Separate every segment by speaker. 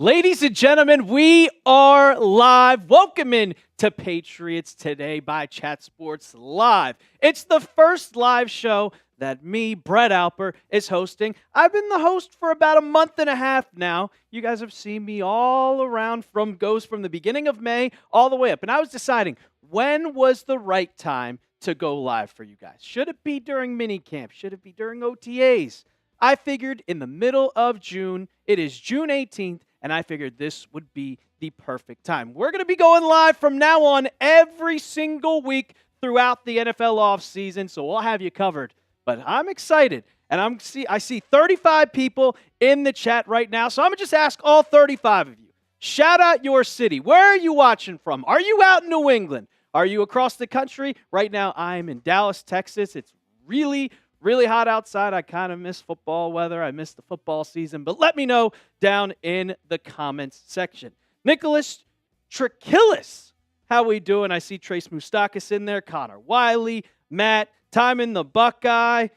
Speaker 1: Ladies and gentlemen, we are live. Welcome in to Patriots Today by Chat Sports Live. It's the first live show that me, Brett Alper, is hosting. I've been the host for about a month and a half now. You guys have seen me all around from the beginning of May all the way up. And I was deciding when was the right time to go live for you guys. Should it be during minicamp? Should it be during OTAs? I figured in the middle of June, it is June 18th, and I figured this would be the perfect time. We're going to be going live from now on every single week throughout the NFL offseason, so we'll have you covered. But I'm excited, and I see 35 people in the chat right now, so I'm going to just ask all 35 of you. Shout out your city. Where are you watching from? Are you out in New England? Are you across the country? Right now, I'm in Dallas, Texas. It's really hot outside. I kind of miss football weather. I miss the football season. But let me know down in the comments section. Nicholas Trakillis, how we doing? I see Trace Moustakis in there. Connor Wiley, Matt, Timon the Buckeye.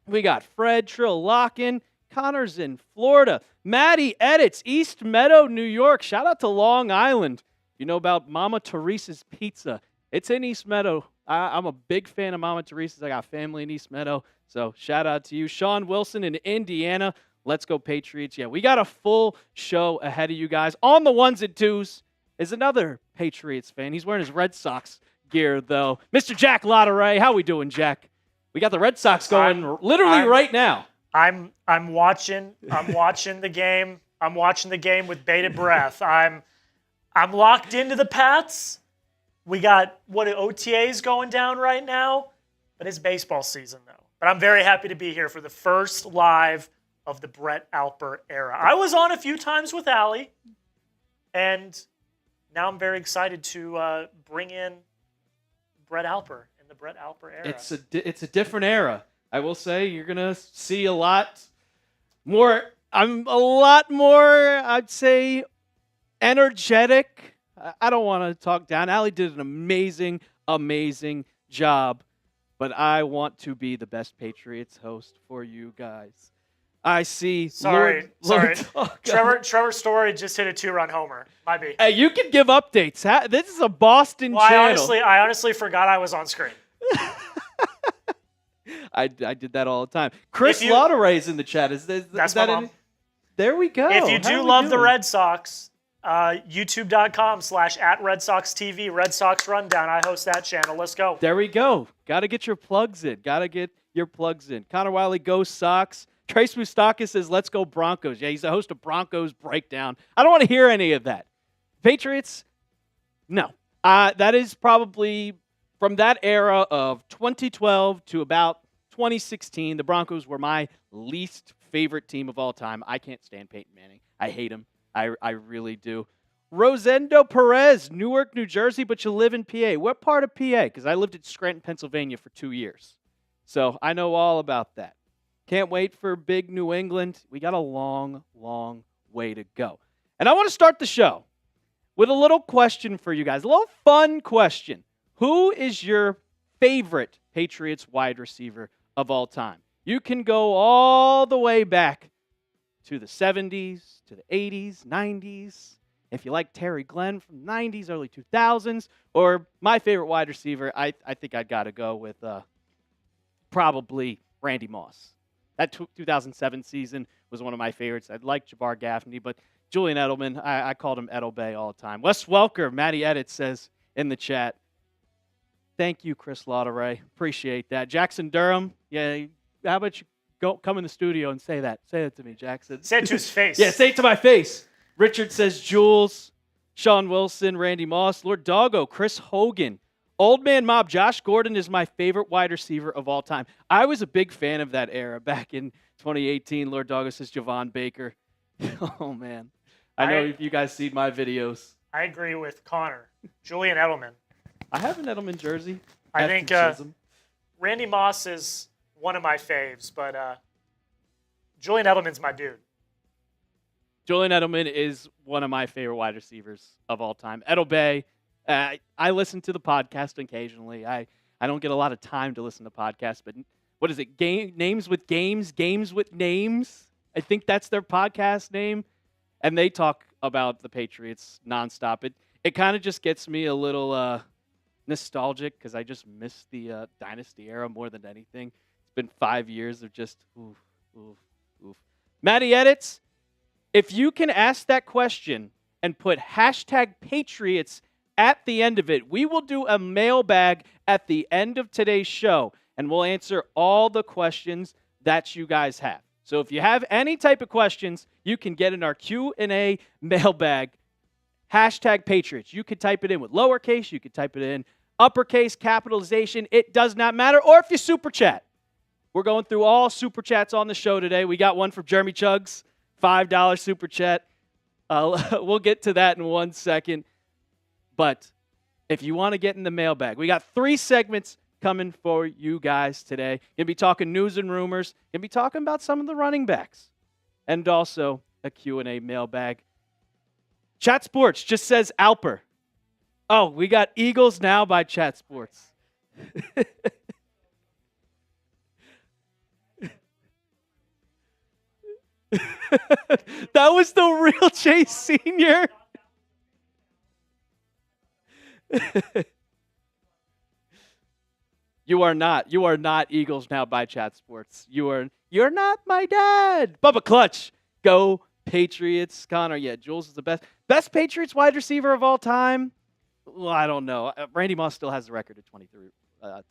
Speaker 1: We got Fred Trill-Lockin. Connor's in Florida. Maddie Edits, East Meadow, New York. Shout out to Long Island. You know about Mama Teresa's Pizza. It's in East Meadow. I'm a big fan of Mama Teresa's. I got family in East Meadow, so shout out to you. Sean Wilson in Indiana. Let's go Patriots. Yeah, we got a full show ahead of you guys. On the ones and twos is another Patriots fan. He's wearing his Red Sox gear, though. Mr. Jack Lotteray. How we doing, Jack? We got the Red Sox going right now.
Speaker 2: I'm watching the game. I'm watching the game with bated breath. I'm locked into the Pats. We got OTAs going down right now, but it's baseball season though. But I'm very happy to be here for the first live of the Brett Alper era. I was on a few times with Allie, and now I'm very excited to bring in Brett Alper in the Brett Alper era.
Speaker 1: It's a different era. I will say you're gonna see a lot more. I'm a lot more, I'd say, energetic. I don't want to talk down. Allie did an amazing job, but I want to be the best Patriots host for you guys. I see.
Speaker 2: Sorry. Trevor Story just hit a 2-run homer. Might be.
Speaker 1: Hey, you can give updates. This is a Boston channel.
Speaker 2: I honestly forgot I was on screen.
Speaker 1: I did that all the time. Chris Lotteray's in the chat.
Speaker 2: That's my mom.
Speaker 1: There we go.
Speaker 2: If you do love the Red Sox, YouTube.com/@RedSoxTV, Red Sox Rundown. I host that channel. Let's go.
Speaker 1: There we go. Got to get your plugs in. Connor Wiley, go Sox. Trace Moustakis says, let's go Broncos. Yeah, he's the host of Broncos Breakdown. I don't want to hear any of that. Patriots? No. That is probably from that era of 2012 to about 2016. The Broncos were my least favorite team of all time. I can't stand Peyton Manning. I hate him. I really do. Rosendo Perez, Newark, New Jersey, but you live in PA. What part of PA? Because I lived in Scranton, Pennsylvania for 2 years. So I know all about that. Can't wait for big New England. We got a long way to go. And I want to start the show with a little question for you guys. A little fun question. Who is your favorite Patriots wide receiver of all time? You can go all the way back to the 70s, to the 80s, 90s. If you like Terry Glenn from the 90s, early 2000s, or my favorite wide receiver, I think I'd got to go with probably Randy Moss. That 2007 season was one of my favorites. I'd like Jabbar Gaffney, but Julian Edelman, I called him Edel Bay all the time. Wes Welker, Matty Edit says in the chat, thank you, Chris Lotteray. Appreciate that. Jackson Durham, yeah, how about you come in the studio and say that. Say that to me, Jackson.
Speaker 2: Say it to his face.
Speaker 1: Yeah, say it to my face. Richard says Jules, Sean Wilson, Randy Moss, Lord Doggo, Chris Hogan, Old Man Mob, Josh Gordon is my favorite wide receiver of all time. I was a big fan of that era back in 2018. Lord Doggo says Javon Baker. Oh, man. I know if you guys seen my videos.
Speaker 2: I agree with Connor. Julian Edelman.
Speaker 1: I have an Edelman jersey.
Speaker 2: I think Randy Moss is one of my faves, but Julian Edelman's my dude.
Speaker 1: Julian Edelman is one of my favorite wide receivers of all time. Edel Bay, I listen to the podcast occasionally. I don't get a lot of time to listen to podcasts, but what is it? Names with Games with Names? I think that's their podcast name. and they talk about the Patriots nonstop. It kind of just gets me a little nostalgic because I just miss the dynasty era more than anything. It's been 5 years of just oof, oof, oof. Matty Edits, if you can ask that question and put hashtag Patriots at the end of it, we will do a mailbag at the end of today's show, and we'll answer all the questions that you guys have. So if you have any type of questions, you can get in our Q&A mailbag, hashtag Patriots. You could type it in with lowercase, you could type it in uppercase, capitalization. It does not matter. Or if you super chat. We're going through all super chats on the show today. We got one from Jeremy Chugs, $5 super chat. We'll get to that in 1 second. But if you want to get in the mailbag, we got 3 segments coming for you guys today. Gonna be talking news and rumors. Gonna be talking about some of the running backs. And also a Q&A mailbag. Chat Sports just says Alper. Oh, we got Eagles now by Chat Sports. That was the real Chase Sr. You are not Eagles now by Chat Sports. You're not my dad. Bubba Clutch. Go Patriots. Connor, yeah, Jules is the best Patriots wide receiver of all time. Well, I don't know. Randy Moss still has the record of 23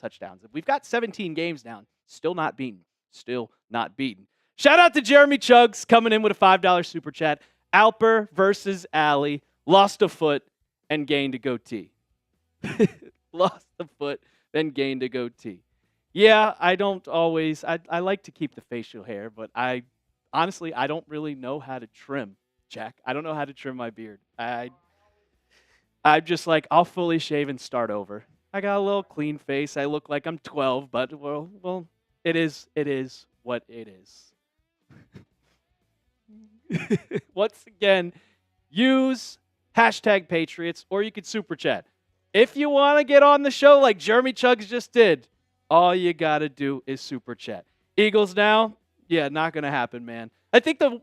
Speaker 1: touchdowns. We've got 17 games now. Still not beaten. Shout out to Jeremy Chugs coming in with a $5 super chat. Alper versus Alley. Lost a foot and gained a goatee. Lost a foot, then gained a goatee. Yeah, I don't always. I like to keep the facial hair, but honestly, I don't really know how to trim, Jack. I don't know how to trim my beard. I'm just like, I'll fully shave and start over. I got a little clean face. I look like I'm 12, but well, it is what it is. Once again, use hashtag Patriots, or you could super chat. If you want to get on the show like Jeremy Chugs just did, all you got to do is super chat. Eagles now? Yeah, not going to happen, man. I think the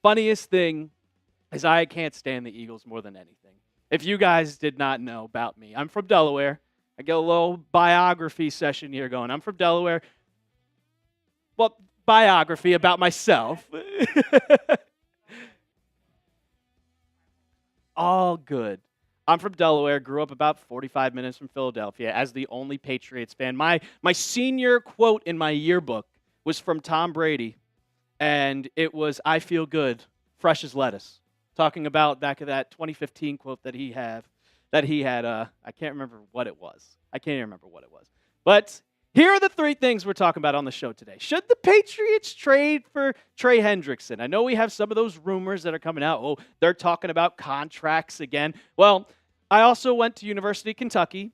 Speaker 1: funniest thing is I can't stand the Eagles more than anything. If you guys did not know about me, I'm from Delaware. I get a little biography session here going. I'm from Delaware. Well, biography about myself. All good. I'm from Delaware, grew up about 45 minutes from Philadelphia as the only Patriots fan. My senior quote in my yearbook was from Tom Brady, and it was, "I feel good, fresh as lettuce." Talking about back of that 2015 quote that he had. I can't remember what it was. But here are the 3 things we're talking about on the show today. Should the Patriots trade for Trey Hendrickson? I know we have some of those rumors that are coming out. Oh, they're talking about contracts again. Well, I also went to University of Kentucky.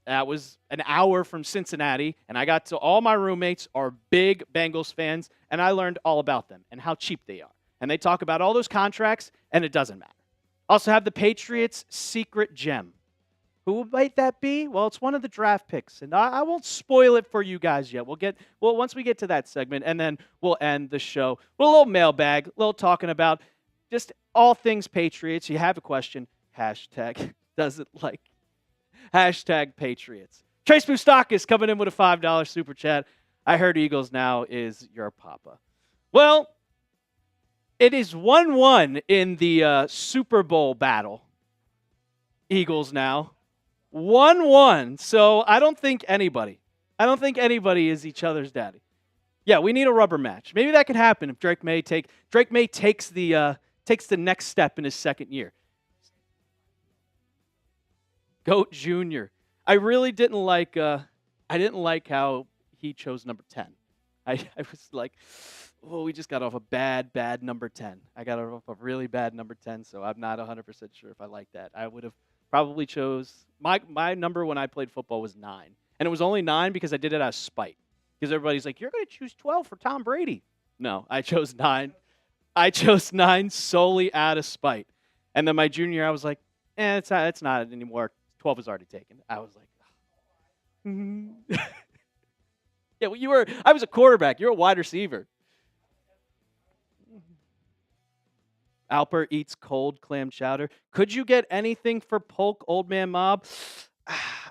Speaker 1: That was an hour from Cincinnati, and I got to all my roommates are big Bengals fans, and I learned all about them and how cheap they are. And they talk about all those contracts, and it doesn't matter. Also have the Patriots' secret gem. Who might that be? Well, it's one of the draft picks, and I won't spoil it for you guys yet. Once we get to that segment, and then we'll end the show with a little mailbag, a little talking about just all things Patriots. You have a question? Hashtag Patriots. Trace Boustakis coming in with a $5 super chat. I heard Eagles now is your papa. Well, it is 1-1 in the Super Bowl battle. Eagles now. 1-1. So I don't think anybody is each other's daddy. Yeah, we need a rubber match. Maybe that could happen if Drake May takes the next step in his second year. Goat Jr. I really didn't like how he chose number 10. I was like, oh, we just got off a bad number 10. I got off a really bad number 10, so I'm not 100% sure if I like that. I would have probably chose my number when I played football was 9. And it was only 9 because I did it out of spite. Because everybody's like, you're going to choose 12 for Tom Brady. No, I chose 9. I chose 9 solely out of spite. And then my junior year, I was like, it's not anymore. 12 is already taken. I was like, yeah, well, I was a quarterback. You're a wide receiver. Alper eats cold clam chowder. Could you get anything for Polk, Old Man Mob?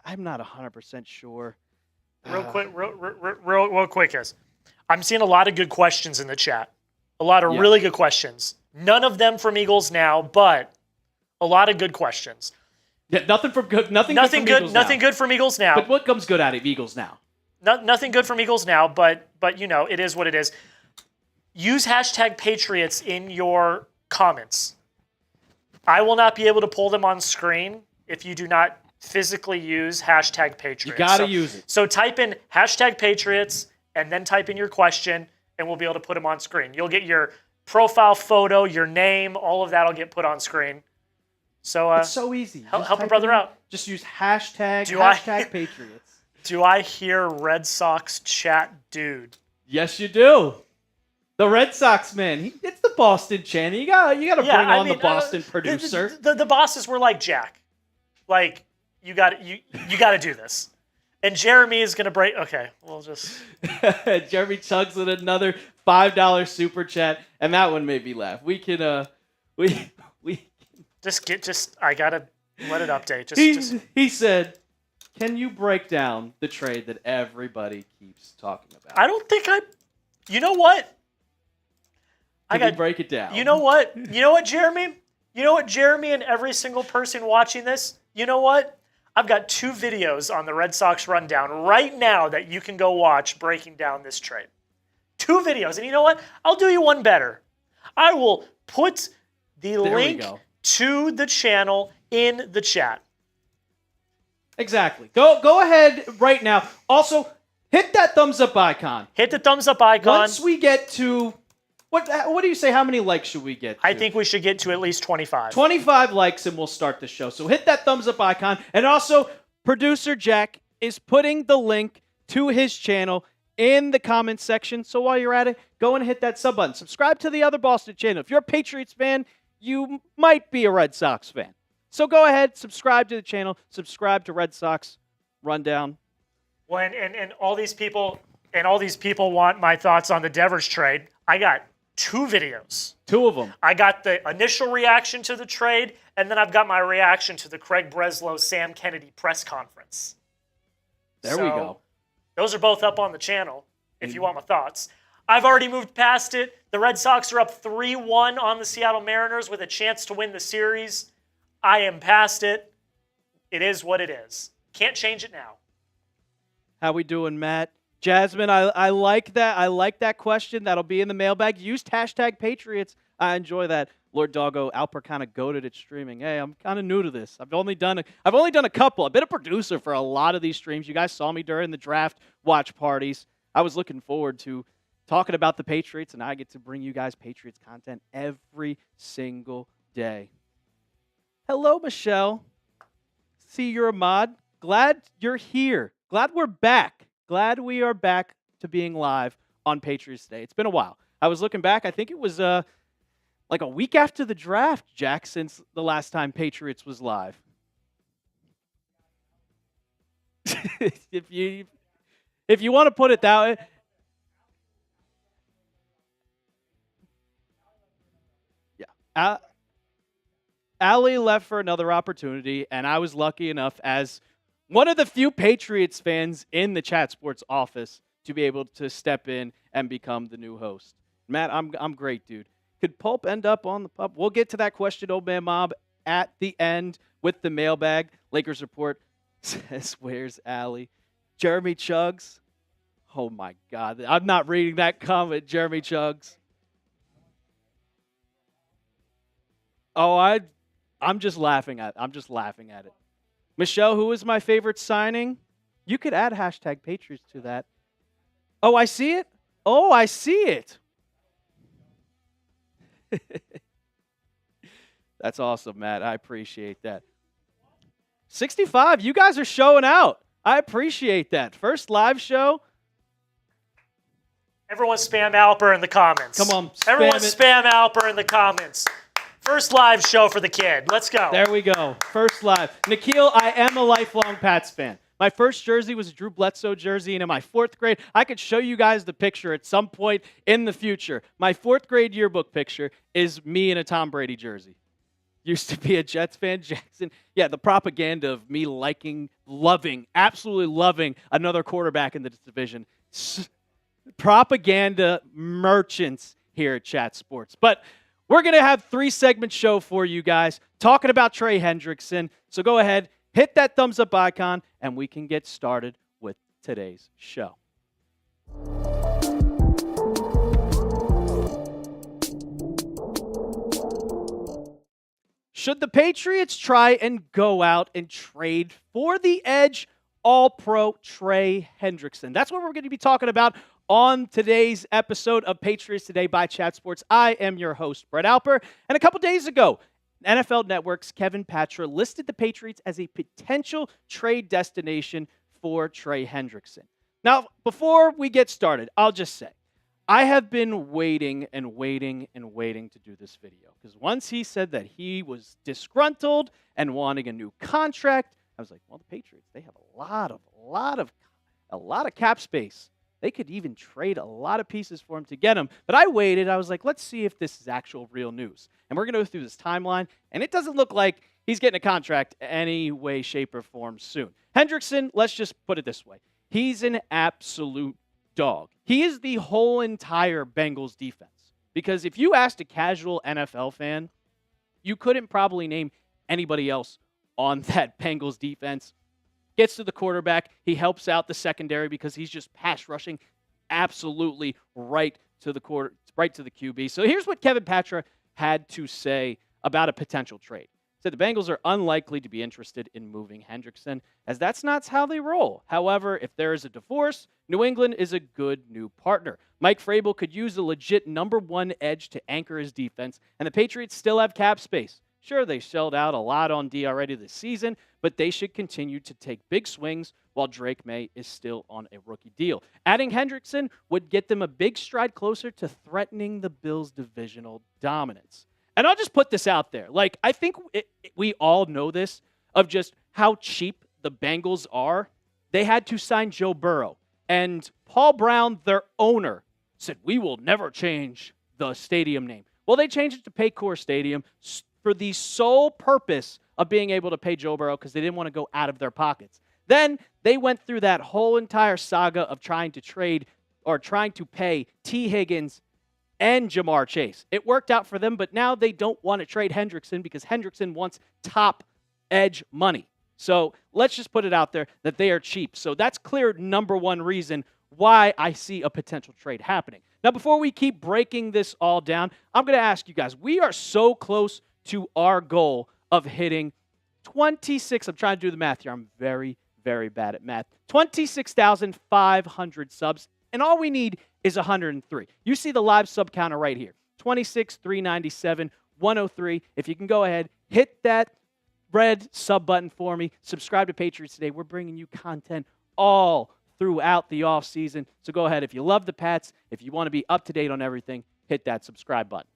Speaker 1: I'm not 100% sure.
Speaker 2: Real quick, is I'm seeing a lot of good questions in the chat. A lot of really good questions. None of them from Eagles Now, but a lot of good questions.
Speaker 1: Yeah, nothing good from
Speaker 2: Eagles Now.
Speaker 1: But what comes good out of Eagles Now?
Speaker 2: Nothing good from Eagles Now, but it is what it is. Use hashtag Patriots in your comments. I will not be able to pull them on screen if you do not physically use hashtag Patriots.
Speaker 1: You got to use it.
Speaker 2: So type in hashtag Patriots and then type in your question, and we'll be able to put them on screen. You'll get your profile photo, your name, all of that will get put on screen. So
Speaker 1: it's so easy.
Speaker 2: Help a brother out.
Speaker 1: Just use hashtag Patriots.
Speaker 2: Do I hear Red Sox chat dude?
Speaker 1: Yes, you do. The Red Sox man. It's the Boston channel. You got to bring on the Boston producer.
Speaker 2: The bosses were like Jack. Like you got to do this. And Jeremy is going to break. Okay, we'll just.
Speaker 1: Jeremy chugs with another $5 super chat, and that one made me laugh. We can we
Speaker 2: I gotta let it update.
Speaker 1: He said, "Can you break down the trade that everybody keeps talking about?"
Speaker 2: I don't think You know what?
Speaker 1: Can you break it down?
Speaker 2: You know what? You know what, Jeremy? You know what, Jeremy, and every single person watching this. You know what? I've got 2 videos on the Red Sox Rundown right now that you can go watch breaking down this trade. 2 videos. And you know what? I'll do you one better. I will put the link to the channel in the chat.
Speaker 1: Exactly. Go ahead right now. Also, hit that thumbs up icon.
Speaker 2: Hit the thumbs up icon.
Speaker 1: Once we get to... What do you say? How many likes should we get to?
Speaker 2: I think we should get to at least 25.
Speaker 1: 25 likes and we'll start the show. So hit that thumbs up icon. And also, producer Jack is putting the link to his channel in the comments section. So while you're at it, go and hit that sub button. Subscribe to the other Boston channel. If you're a Patriots fan, you might be a Red Sox fan. So go ahead, subscribe to the channel. Subscribe to Red Sox Rundown.
Speaker 2: And all these people want my thoughts on the Devers trade. I got 2 videos.
Speaker 1: 2 of them.
Speaker 2: I got the initial reaction to the trade, and then I've got my reaction to the Craig Breslow, Sam Kennedy press conference.
Speaker 1: There we go.
Speaker 2: Those are both up on the channel if you want my thoughts. I've already moved past it. The Red Sox are up 3-1 on the Seattle Mariners with a chance to win the series. I am past it. It is what it is. Can't change it now.
Speaker 1: How we doing, Matt? Jasmine, I like that. I like that question. That'll be in the mailbag. Used hashtag Patriots. I enjoy that. Lord Doggo, Alper kind of goated at streaming. Hey, I'm kind of new to this. I've only done a couple. I've been a producer for a lot of these streams. You guys saw me during the draft watch parties. I was looking forward to talking about the Patriots, and I get to bring you guys Patriots content every single day. Hello, Michelle. See, you're a mod. Glad you're here. Glad we're back. Glad we are back to being live on Patriots Today. It's been a while. I was looking back. I think it was like a week after the draft, Jack, since the last time Patriots was live. if you want to put it that way. Yeah. Allie left for another opportunity, and I was lucky enough as one of the few Patriots fans in the Chat Sports office to be able to step in and become the new host. Matt, I'm great, dude. Could Pulp end up on the pub? We'll get to that question, Old Man Mob, at the end with the mailbag. Lakers Report says, where's Allie? Jeremy Chugs. Oh, my God. I'm not reading that comment, Jeremy Chugs. Oh, I'm just laughing at it. Michelle, who is my favorite signing? You could add hashtag Patriots to that. Oh, I see it? Oh, I see it. That's awesome, Matt. I appreciate that. 65, you guys are showing out. I appreciate that. First live show.
Speaker 2: Everyone spam Alper in the comments.
Speaker 1: Come on,
Speaker 2: Everyone spam Alper in the comments. First live show for the kid. Let's go.
Speaker 1: There we go. First live. Nikhil, I am a lifelong Pats fan. My first jersey was a Drew Bledsoe jersey, and in my 4th grade, I could show you guys the picture at some point in the future. My 4th grade yearbook picture is me in a Tom Brady jersey. Used to be a Jets fan, Jackson. Yeah, the propaganda of me absolutely loving another quarterback in this division. Propaganda merchants here at Chat Sports. But we're going to have 3-segment show for you guys talking about Trey Hendrickson. So go ahead, hit that thumbs up icon, and we can get started with today's show. Should the Patriots try and go out and trade for the edge All-Pro Trey Hendrickson? That's what we're going to be talking about on today's episode of Patriots Today by Chat Sports. I am your host, Brett Alper. And a couple days ago, NFL Network's Kevin Patra listed the Patriots as a potential trade destination for Trey Hendrickson. Now, before we get started, I'll just say, I have been waiting to do this video because once he said that he was disgruntled and wanting a new contract, I was like, well, the Patriots, they have a lot of cap space. They could even trade a lot of pieces for him to get him. But I waited. I was like, let's see if this is actual real news. And we're going to go through this timeline, and it doesn't look like he's getting a contract any way, shape, or form soon. Hendrickson, let's just put it this way. He's an absolute dog. He is the whole entire Bengals defense. Because if you asked a casual NFL fan, you couldn't probably name anybody else on that Bengals defense. Gets to the quarterback. He helps out the secondary because he's just pass rushing absolutely right to the QB. So here's what Kevin Patra had to say about a potential trade. He said the Bengals are unlikely to be interested in moving Hendrickson, as that's not how they roll. However, if there is a divorce, New England is a good new partner. Mike Vrabel could use a legit number 1 edge to anchor his defense, and the Patriots still have cap space. Sure, they shelled out a lot on D already this season, but they should continue to take big swings while Drake May is still on a rookie deal. Adding Hendrickson would get them a big stride closer to threatening the Bills' divisional dominance. And I'll just put this out there. Like, I think we all know this, of just how cheap the Bengals are. They had to sign Joe Burrow. And Paul Brown, their owner, said, we will never change the stadium name. Well, they changed it to Paycor Stadium for the sole purpose of being able to pay Joe Burrow because they didn't want to go out of their pockets. Then they went through that whole entire saga of trying to trade or trying to pay T. Higgins and Jamar Chase. It worked out for them, but now they don't want to trade Hendrickson because Hendrickson wants top edge money. So let's just put it out there that they are cheap. So that's clear number 1 reason why I see a potential trade happening. Now, before we keep breaking this all down, I'm going to ask you guys, we are so close to our goal of hitting 26. I'm trying to do the math here. I'm very, very bad at math. 26,500 subs, and all we need is 103. You see the live sub counter right here. 26,397, 103. If you can go ahead, hit that red sub button for me. Subscribe to Patriots Today. We're bringing you content all throughout the offseason. So go ahead. If you love the Pats, if you want to be up to date on everything, hit that subscribe button.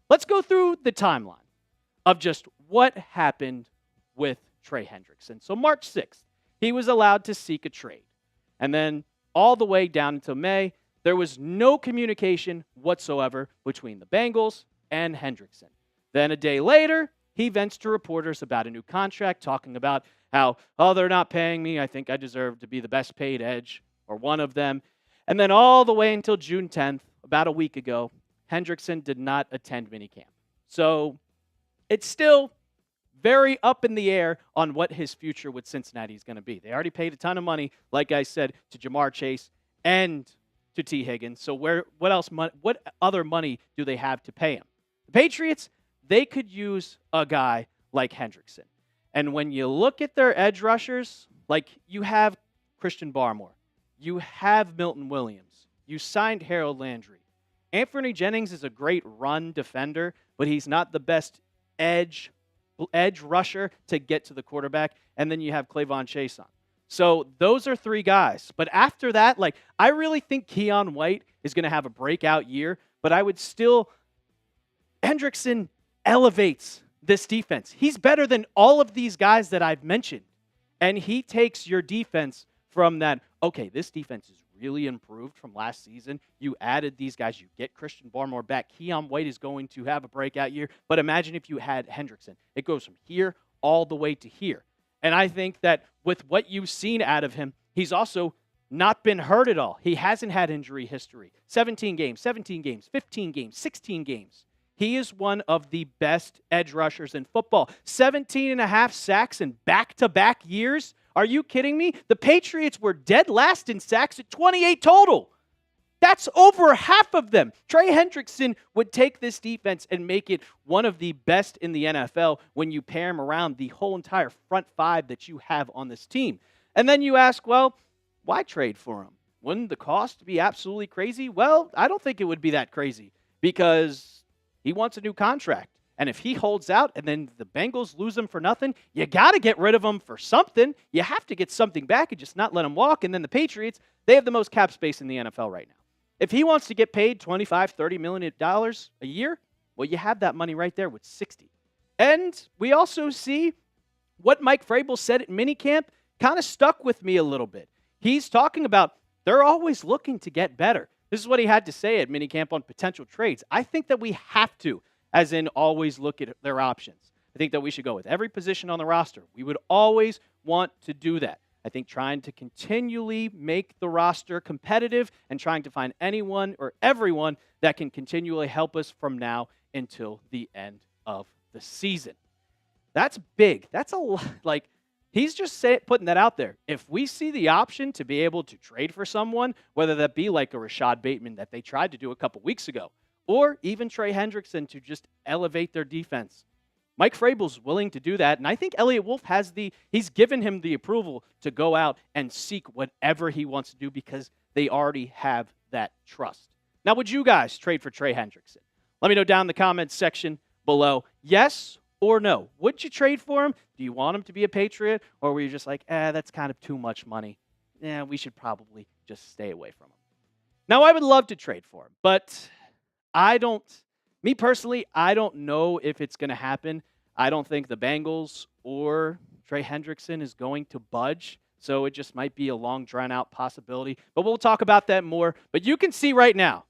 Speaker 1: Let's go through the timeline of just what happened with Trey Hendrickson. So March 6th, he was allowed to seek a trade. And then all the way down until May, there was no communication whatsoever between the Bengals and Hendrickson. Then a day later, he vents to reporters about a new contract, talking about how, oh, they're not paying me. I think I deserve to be the best paid edge or one of them. And then all the way until June 10th, about a week ago, Hendrickson did not attend minicamp. So it's still very up in the air on what his future with Cincinnati is going to be. They already paid a ton of money, like I said, to Jamar Chase and to T. Higgins. So what other money do they have to pay him? The Patriots, they could use a guy like Hendrickson. And when you look at their edge rushers, like you have Christian Barmore, you have Milton Williams, you signed Harold Landry. Anthony Jennings is a great run defender, but he's not the best edge rusher to get to the quarterback. And then you have Clavon Chason. So those are 3 guys. But after that, like, I really think Keon White is going to have a breakout year, but I would still, Hendrickson elevates this defense. He's better than all of these guys that I've mentioned. And he takes your defense from that, okay, this defense is really improved from last season. You added these guys. You get Christian Barmore back. Keon White is going to have a breakout year. But imagine if you had Hendrickson. It goes from here all the way to here. And I think that with what you've seen out of him, he's also not been hurt at all. He hasn't had injury history. 17 games, 15 games, 16 games. He is one of the best edge rushers in football. 17 and a half sacks in back-to-back years. Are you kidding me? The Patriots were dead last in sacks at 28 total. That's over half of them. Trey Hendrickson would take this defense and make it one of the best in the NFL when you pair him around the whole entire front five that you have on this team. And then you ask, well, why trade for him? Wouldn't the cost be absolutely crazy? Well, I don't think it would be that crazy because he wants a new contract. And if he holds out and then the Bengals lose him for nothing, you got to get rid of him for something. You have to get something back and just not let him walk. And then the Patriots, they have the most cap space in the NFL right now. If he wants to get paid $25, $30 million a year, well, you have that money right there with 60. And we also see what Mike Vrabel said at minicamp kind of stuck with me a little bit. He's talking about they're always looking to get better. This is what he had to say at minicamp on potential trades. I think that we have to, as in always look at their options. I think that we should go with every position on the roster. We would always want to do that. I think trying to continually make the roster competitive and trying to find anyone or everyone that can continually help us from now until the end of the season. That's big. That's a lot. Like, he's just putting that out there. If we see the option to be able to trade for someone, whether that be like a Rashad Bateman that they tried to do a couple weeks ago, or even Trey Hendrickson to just elevate their defense, Mike Vrabel's willing to do that, and I think Elliott Wolf he's given him the approval to go out and seek whatever he wants to do because they already have that trust. Now, would you guys trade for Trey Hendrickson? Let me know down in the comments section below. Yes or no? Would you trade for him? Do you want him to be a Patriot, or were you just like, that's kind of too much money? We should probably just stay away from him. Now, I would love to trade for him, but me personally, I don't know if it's going to happen. I don't think the Bengals or Trey Hendrickson is going to budge, so it just might be a long, drawn-out possibility. But we'll talk about that more. But you can see right now,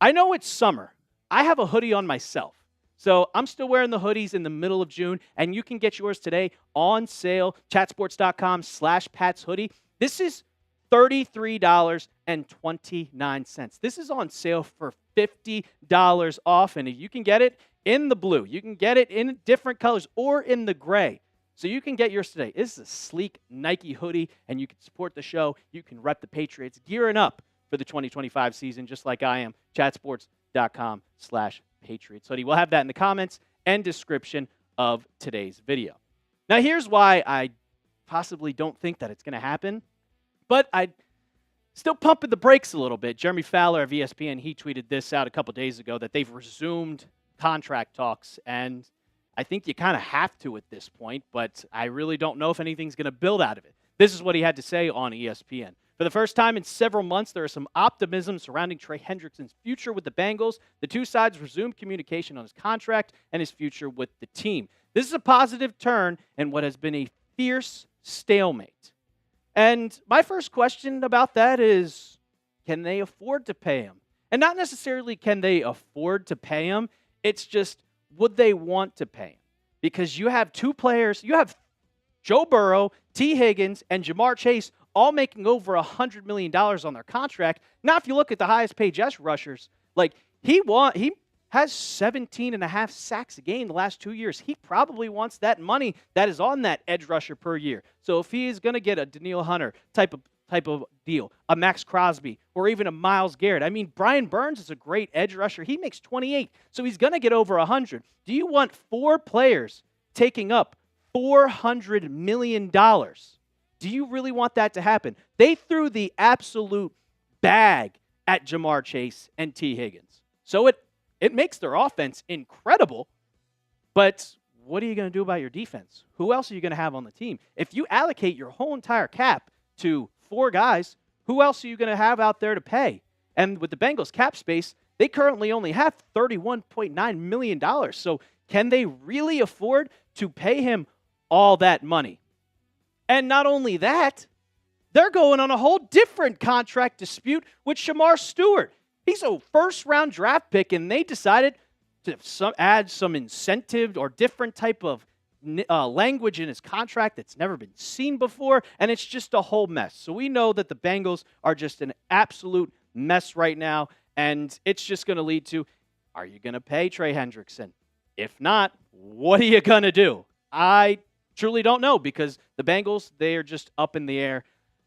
Speaker 1: I know it's summer. I have a hoodie on myself. So I'm still wearing the hoodies in the middle of June, and you can get yours today on sale, chatsports.com/PatsHoodie. This is $33.29. This is on sale for $50 off, and you can get it in the blue. You can get it in different colors or in the gray. So you can get yours today. This is a sleek Nike hoodie, and you can support the show. You can rep the Patriots, gearing up for the 2025 season, just like I am. Chatsports.com/Patriots hoodie. We'll have that in the comments and description of today's video. Now, here's why I possibly don't think that it's going to happen, but I still pumping the brakes a little bit. Jeremy Fowler of ESPN, he tweeted this out a couple days ago that they've resumed contract talks, and I think you kind of have to at this point, but I really don't know if anything's going to build out of it. This is what he had to say on ESPN. For the first time in several months, there is some optimism surrounding Trey Hendrickson's future with the Bengals. The two sides resumed communication on his contract and his future with the team. This is a positive turn in what has been a fierce stalemate. And my first question about that is, can they afford to pay him? And not necessarily can they afford to pay him, it's just, would they want to pay him? Because you have two players, you have Joe Burrow, T. Higgins, and Jamar Chase all making over $100 million on their contract. Now, if you look at the highest paid edge rushers, like he has 17 and a half sacks a game the last 2 years. He probably wants that money that is on that edge rusher per year. So if he is going to get a Danielle Hunter type of deal, a Max Crosby, or even a Myles Garrett. I mean, Brian Burns is a great edge rusher. He makes 28, so he's going to get over 100. Do you want four players taking up $400 million? Do you really want that to happen? They threw the absolute bag at Jamar Chase and T. Higgins. So it makes their offense incredible, but what are you going to do about your defense? Who else are you going to have on the team? If you allocate your whole entire cap to four guys, who else are you going to have out there to pay? And with the Bengals cap space, they currently only have $31.9 million. So can they really afford to pay him all that money? And not only that, they're going on a whole different contract dispute with Shamar Stewart. He's a first-round draft pick, and they decided to add some incentive or different type of language in his contract that's never been seen before, and it's just a whole mess. So we know that the Bengals are just an absolute mess right now, and it's just going to lead to, are you going to pay Trey Hendrickson? If not, what are you going to do? I truly don't know, because the Bengals, they are just up in the air.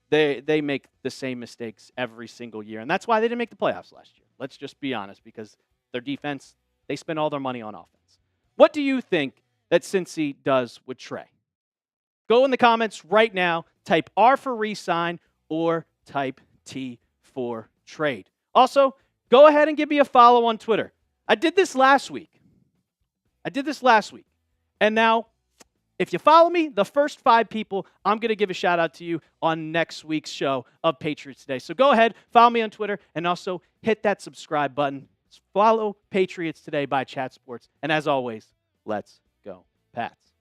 Speaker 1: They make the same mistakes every single year, and that's why they didn't make the playoffs last year. Let's just be honest, because their defense, they spend all their money on offense. What do you think that Cincy does with Trey? Go in the comments right now. Type R for resign or type T for trade. Also, go ahead and give me a follow on Twitter. I did this last week. And now, if you follow me, the first 5 people, I'm going to give a shout out to you on next week's show of Patriots Today. So go ahead, follow me on Twitter, and also hit that subscribe button. Follow Patriots Today by Chat Sports. And as always, let's go Pats.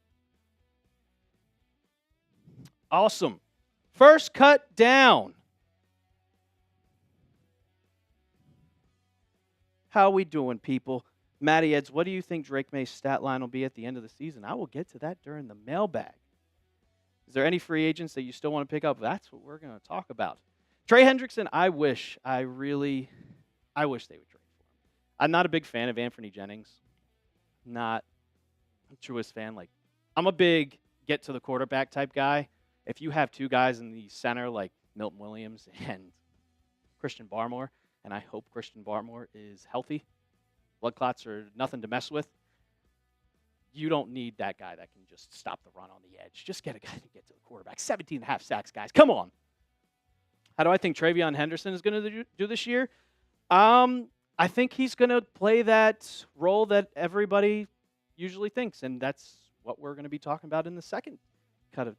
Speaker 1: Awesome. First cut down. How we doing, people? Matty Eds, what do you think Drake May's stat line will be at the end of the season? I will get to that during the mailbag. Is there any free agents that you still want to pick up? That's what we're going to talk about. Trey Hendrickson, I wish they would trade for him. I'm not a big fan of Anthony Jennings. Not the truest fan. Like, I'm a big get to the quarterback type guy. If you have 2 guys in the center like Milton Williams and Christian Barmore, and I hope Christian Barmore is healthy, blood clots are nothing to mess with, you don't need that guy that can just stop the run on the edge. Just get a guy to get to the quarterback. 17.5 sacks, guys. Come on. How do I think TreVeyon Henderson is going to do this year? I think he's going to play that role that everybody usually thinks, and that's what we're going to be talking about in the second cut of.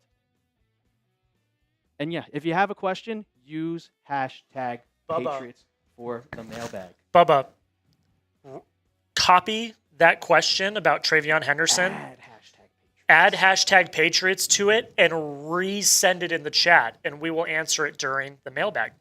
Speaker 1: And yeah, if you have a question, use hashtag Patriots for the mailbag.
Speaker 2: Bubba, copy that question about TreVeyon Henderson. Add hashtag Patriots to it and resend it in the chat, and we will answer it during the mailbag.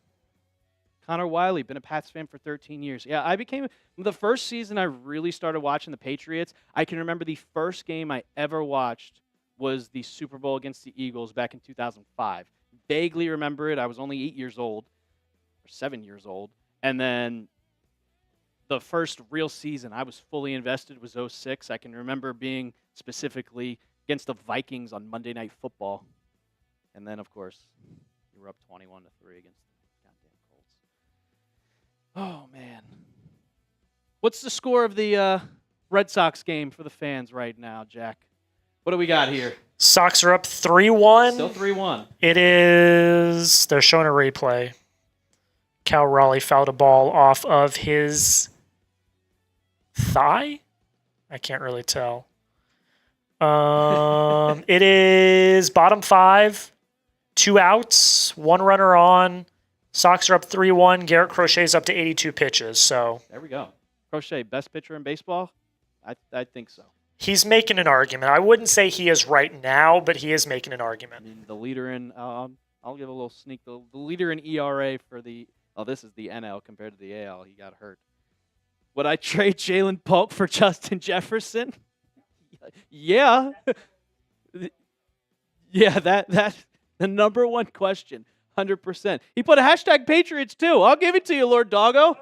Speaker 1: Connor Wiley, been a Pats fan for 13 years. Yeah, I became the first season I really started watching the Patriots. I can remember the first game I ever watched was the Super Bowl against the Eagles back in 2005. Vaguely remember it. I was only 8 years old, or 7 years old. And then the first real season I was fully invested was 2006. I can remember being specifically against the Vikings on Monday Night Football. And then, of course, we were up 21-3 against the goddamn Colts. Oh, man. What's the score of the Red Sox game for the fans right now, Jack? What do we got here?
Speaker 2: Sox are up 3-1.
Speaker 1: Still 3-1.
Speaker 2: It is, they're showing a replay. Cal Raleigh fouled a ball off of his thigh? I can't really tell. It is bottom 5, 2 outs, 1 runner on. Sox are up 3-1. Garrett Crochet's up to 82 pitches. So
Speaker 1: there we go. Crochet, best pitcher in baseball? I think so.
Speaker 2: He's making an argument. I wouldn't say he is right now, but he is making an argument.
Speaker 1: I mean, the leader in, I'll give a little sneak. The leader in ERA for the, this is the NL compared to the AL. He got hurt. Would I trade Jalen Polk for Justin Jefferson? Yeah. Yeah, that's the number one question. 100%. He put a hashtag Patriots too. I'll give it to you, Lord Doggo.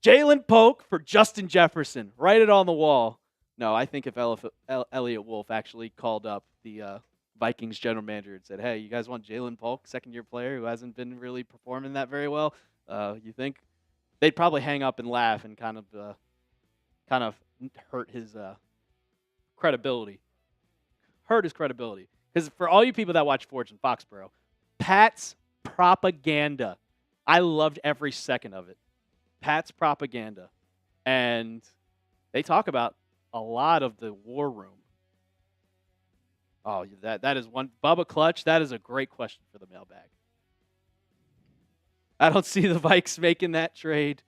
Speaker 1: Jalen Polk for Justin Jefferson. Write it on the wall. No, I think if Elliot Wolf actually called up the Vikings general manager and said, hey, you guys want Jalen Polk, second-year player who hasn't been really performing that very well, you think? They'd probably hang up and laugh and kind of hurt his credibility. Hurt his credibility. Because for all you people that watch Forge and Foxborough, Pat's propaganda, I loved every second of it. Pat's propaganda. And they talk about a lot of the war room. Oh, that is one. Bubba Clutch, that is a great question for the mailbag. I don't see the Vikes making that trade.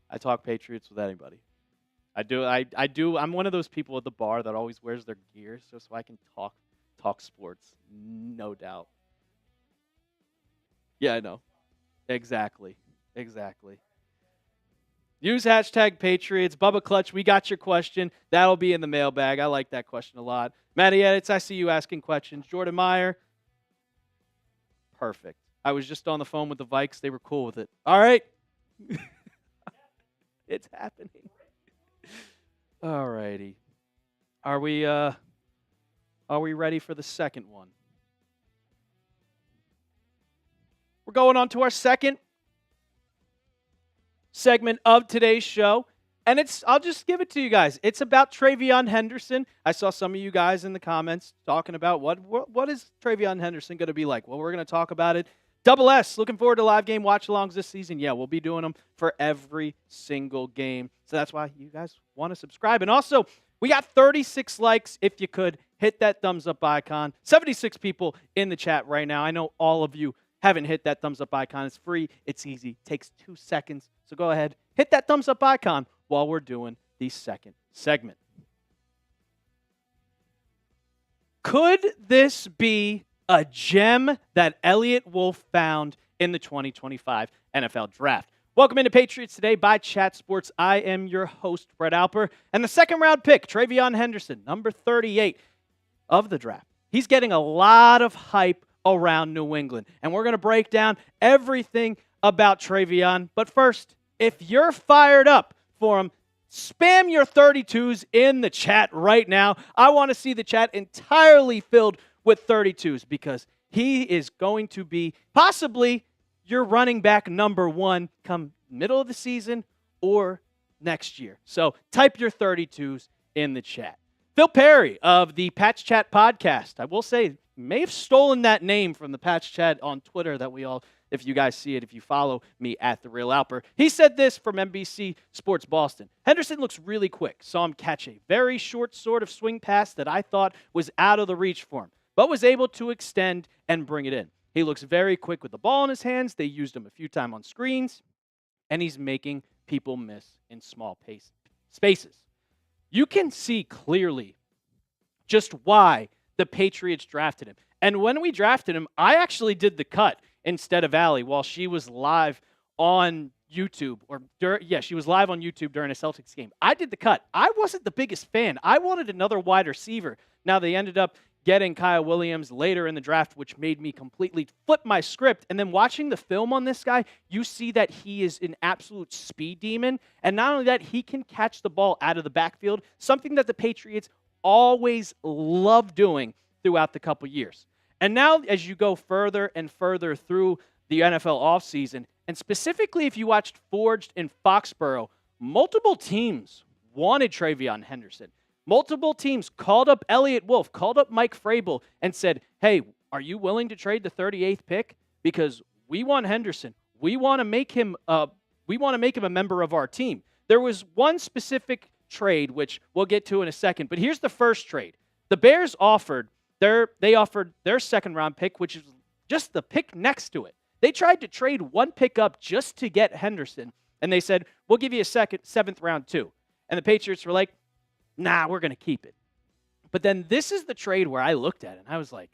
Speaker 1: I talk Patriots with anybody. I do. I do. I'm one of those people at the bar that always wears their gear so I can talk sports. No doubt. Yeah, I know. Exactly. Use hashtag Patriots. Bubba Clutch, we got your question. That'll be in the mailbag. I like that question a lot. Matty Edits, I see you asking questions. Jordan Meyer, perfect. I was just on the phone with the Vikes. They were cool with it. All right. It's happening. All righty. Are we ready for the second one? We're going on to our second segment of today's show, and I'll just give it to you guys. It's about TreVeyon Henderson. I saw some of you guys in the comments talking about what is TreVeyon Henderson going to be like. Well, we're going to talk about it. Double S, looking forward to live game watch-alongs this season. Yeah, we'll be doing them for every single game. So that's why you guys want to subscribe. And also, we got 36 likes. If you could, hit that thumbs-up icon. 76 people in the chat right now. I know all of you haven't hit that thumbs-up icon. It's free. It's easy. Takes 2 seconds. So go ahead, hit that thumbs-up icon while we're doing the second segment. Could this be a gem that Elliott Wolf found in the 2025 NFL Draft? Welcome into Patriots Today by Chat Sports. I am your host, Brett Alper. And the second-round pick, TreVeyon Henderson, number 38 of the draft. He's getting a lot of hype around New England. And we're going to break down everything about TreVeyon. But first, if you're fired up for him, spam your 32s in the chat right now. I want to see the chat entirely filled with 32s because he is going to be possibly your running back number one come middle of the season or next year. So type your 32s in the chat. Phil Perry of the Patch Chat podcast, I will say, may have stolen that name from the Patch Chat on Twitter that we all, if you guys see it, if you follow me at The Real Alper. He said this from NBC Sports Boston. Henderson looks really quick. Saw him catch a very short sort of swing pass that I thought was out of the reach for him, but was able to extend and bring it in. He looks very quick with the ball in his hands. They used him a few times on screens, and he's making people miss in small spaces. You can see clearly just why the Patriots drafted him. And when we drafted him, I actually did the cut instead of Allie while she was live on YouTube. She was live on YouTube during a Celtics game. I did the cut. I wasn't the biggest fan. I wanted another wide receiver. Now, they ended up getting Kyle Williams later in the draft, which made me completely flip my script. And then watching the film on this guy, you see that he is an absolute speed demon. And not only that, he can catch the ball out of the backfield, something that the Patriots always love doing throughout the couple years. And now as you go further and further through the NFL offseason, and specifically if you watched Forged in Foxborough, multiple teams wanted TreVeyon Henderson. Multiple teams called up Elliott Wolf, called up Mike Vrabel, and said, hey, are you willing to trade the 38th pick? Because we want Henderson. We want to make him a member of our team. There was one specific trade, which we'll get to in a second, but here's the first trade. The Bears offered their second-round pick, which is just the pick next to it. They tried to trade one pick up just to get Henderson, and they said, we'll give you a seventh round too. And the Patriots were like, nah, we're going to keep it. But then this is the trade where I looked at it, and I was like,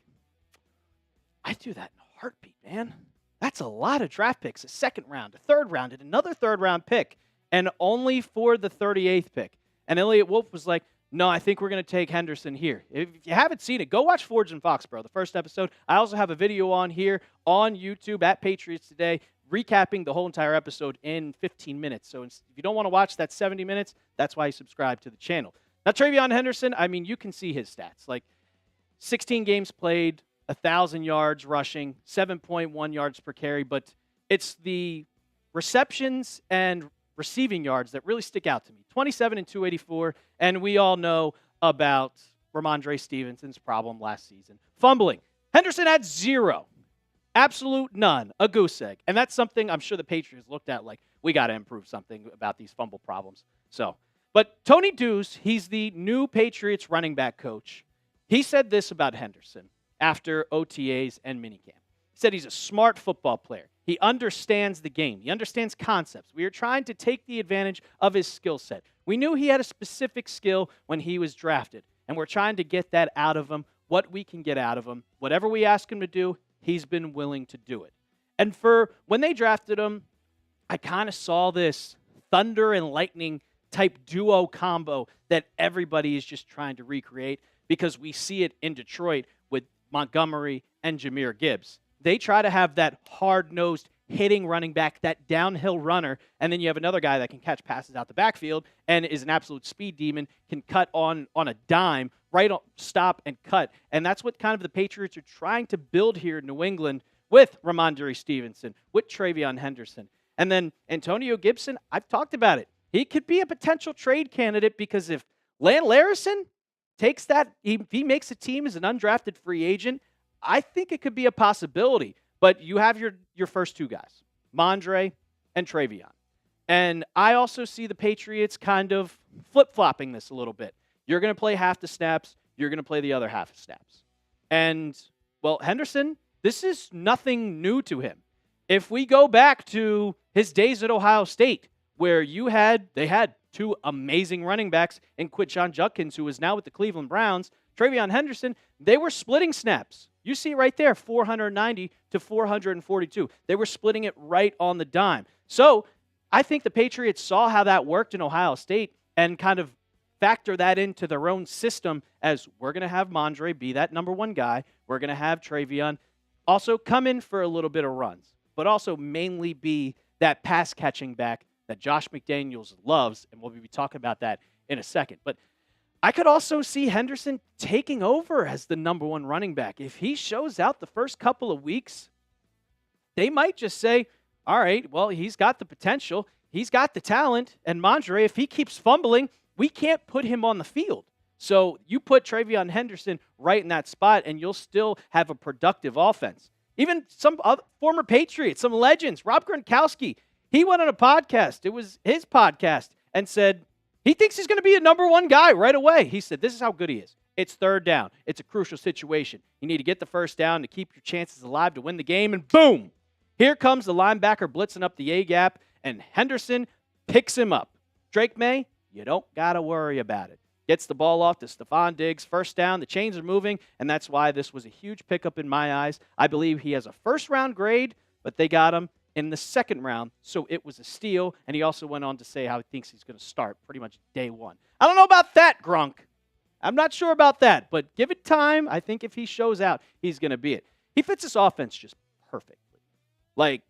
Speaker 1: I'd do that in a heartbeat, man. That's a lot of draft picks, a second round, a third round, and another third-round pick, and only for the 38th pick. And Elliott Wolf was like, no, I think we're going to take Henderson here. If you haven't seen it, go watch Forge in Foxborough, the first episode. I also have a video on here on YouTube at Patriots Today recapping the whole entire episode in 15 minutes. So if you don't want to watch that 70 minutes, that's why you subscribe to the channel. Now, TreVeyon Henderson, I mean, you can see his stats. Like 16 games played, 1,000 yards rushing, 7.1 yards per carry, but it's the receptions and receiving yards that really stick out to me. 27 and 284, and we all know about Ramondre Stevenson's problem last season. Fumbling. Henderson had 0. Absolute none. A goose egg. And that's something I'm sure the Patriots looked at like, we got to improve something about these fumble problems. But Tony Deuce, he's the new Patriots running back coach. He said this about Henderson after OTAs and minicamp. He said he's a smart football player. He understands the game. He understands concepts. We are trying to take the advantage of his skill set. We knew he had a specific skill when he was drafted, and we're trying to get that out of him, what we can get out of him. Whatever we ask him to do, he's been willing to do it. And for when they drafted him, I kind of saw this thunder and lightning type duo combo that everybody is just trying to recreate because we see it in Detroit with Montgomery and Jahmyr Gibbs. They try to have that hard-nosed hitting running back, that downhill runner, and then you have another guy that can catch passes out the backfield and is an absolute speed demon, can cut on a dime, right on, stop and cut. And that's what kind of the Patriots are trying to build here in New England with Ramondre Stevenson, with TreVeyon Henderson. And then Antonio Gibson, I've talked about it. He could be a potential trade candidate because if Lan Larison takes that, he makes a team as an undrafted free agent, I think it could be a possibility. But you have your first two guys, Mondre and TreVeyon. And I also see the Patriots kind of flip-flopping this a little bit. You're going to play half the snaps. You're going to play the other half of snaps. And, well, Henderson, this is nothing new to him. If we go back to his days at Ohio State, where they had two amazing running backs in Quinshon Judkins, who is now with the Cleveland Browns, TreVeyon Henderson, they were splitting snaps. You see right there, 490 to 442. They were splitting it right on the dime. So I think the Patriots saw how that worked in Ohio State and kind of factor that into their own system as we're going to have Mondre be that number one guy. We're going to have TreVeyon also come in for a little bit of runs, but also mainly be that pass-catching back that Josh McDaniels loves, and we'll be talking about that in a second. But I could also see Henderson taking over as the number one running back. If he shows out the first couple of weeks, they might just say, all right, well, he's got the potential, he's got the talent, and Mondre, if he keeps fumbling, we can't put him on the field. So you put TreVeyon Henderson right in that spot, and you'll still have a productive offense. Even some other former Patriots, some legends, Rob Gronkowski, he went on a podcast, it was his podcast, and said, he thinks he's going to be a number one guy right away. He said, this is how good he is. It's third down. It's a crucial situation. You need to get the first down to keep your chances alive to win the game, and boom! Here comes the linebacker blitzing up the A-gap, and Henderson picks him up. Drake May, you don't got to worry about it. Gets the ball off to Stephon Diggs. First down, the chains are moving, and that's why this was a huge pickup in my eyes. I believe he has a first-round grade, but they got him in the second round, so it was a steal, and he also went on to say how he thinks he's going to start pretty much day one. I don't know about that, Gronk. I'm not sure about that, but give it time. I think if he shows out, he's going to be it. He fits this offense just perfectly. Like,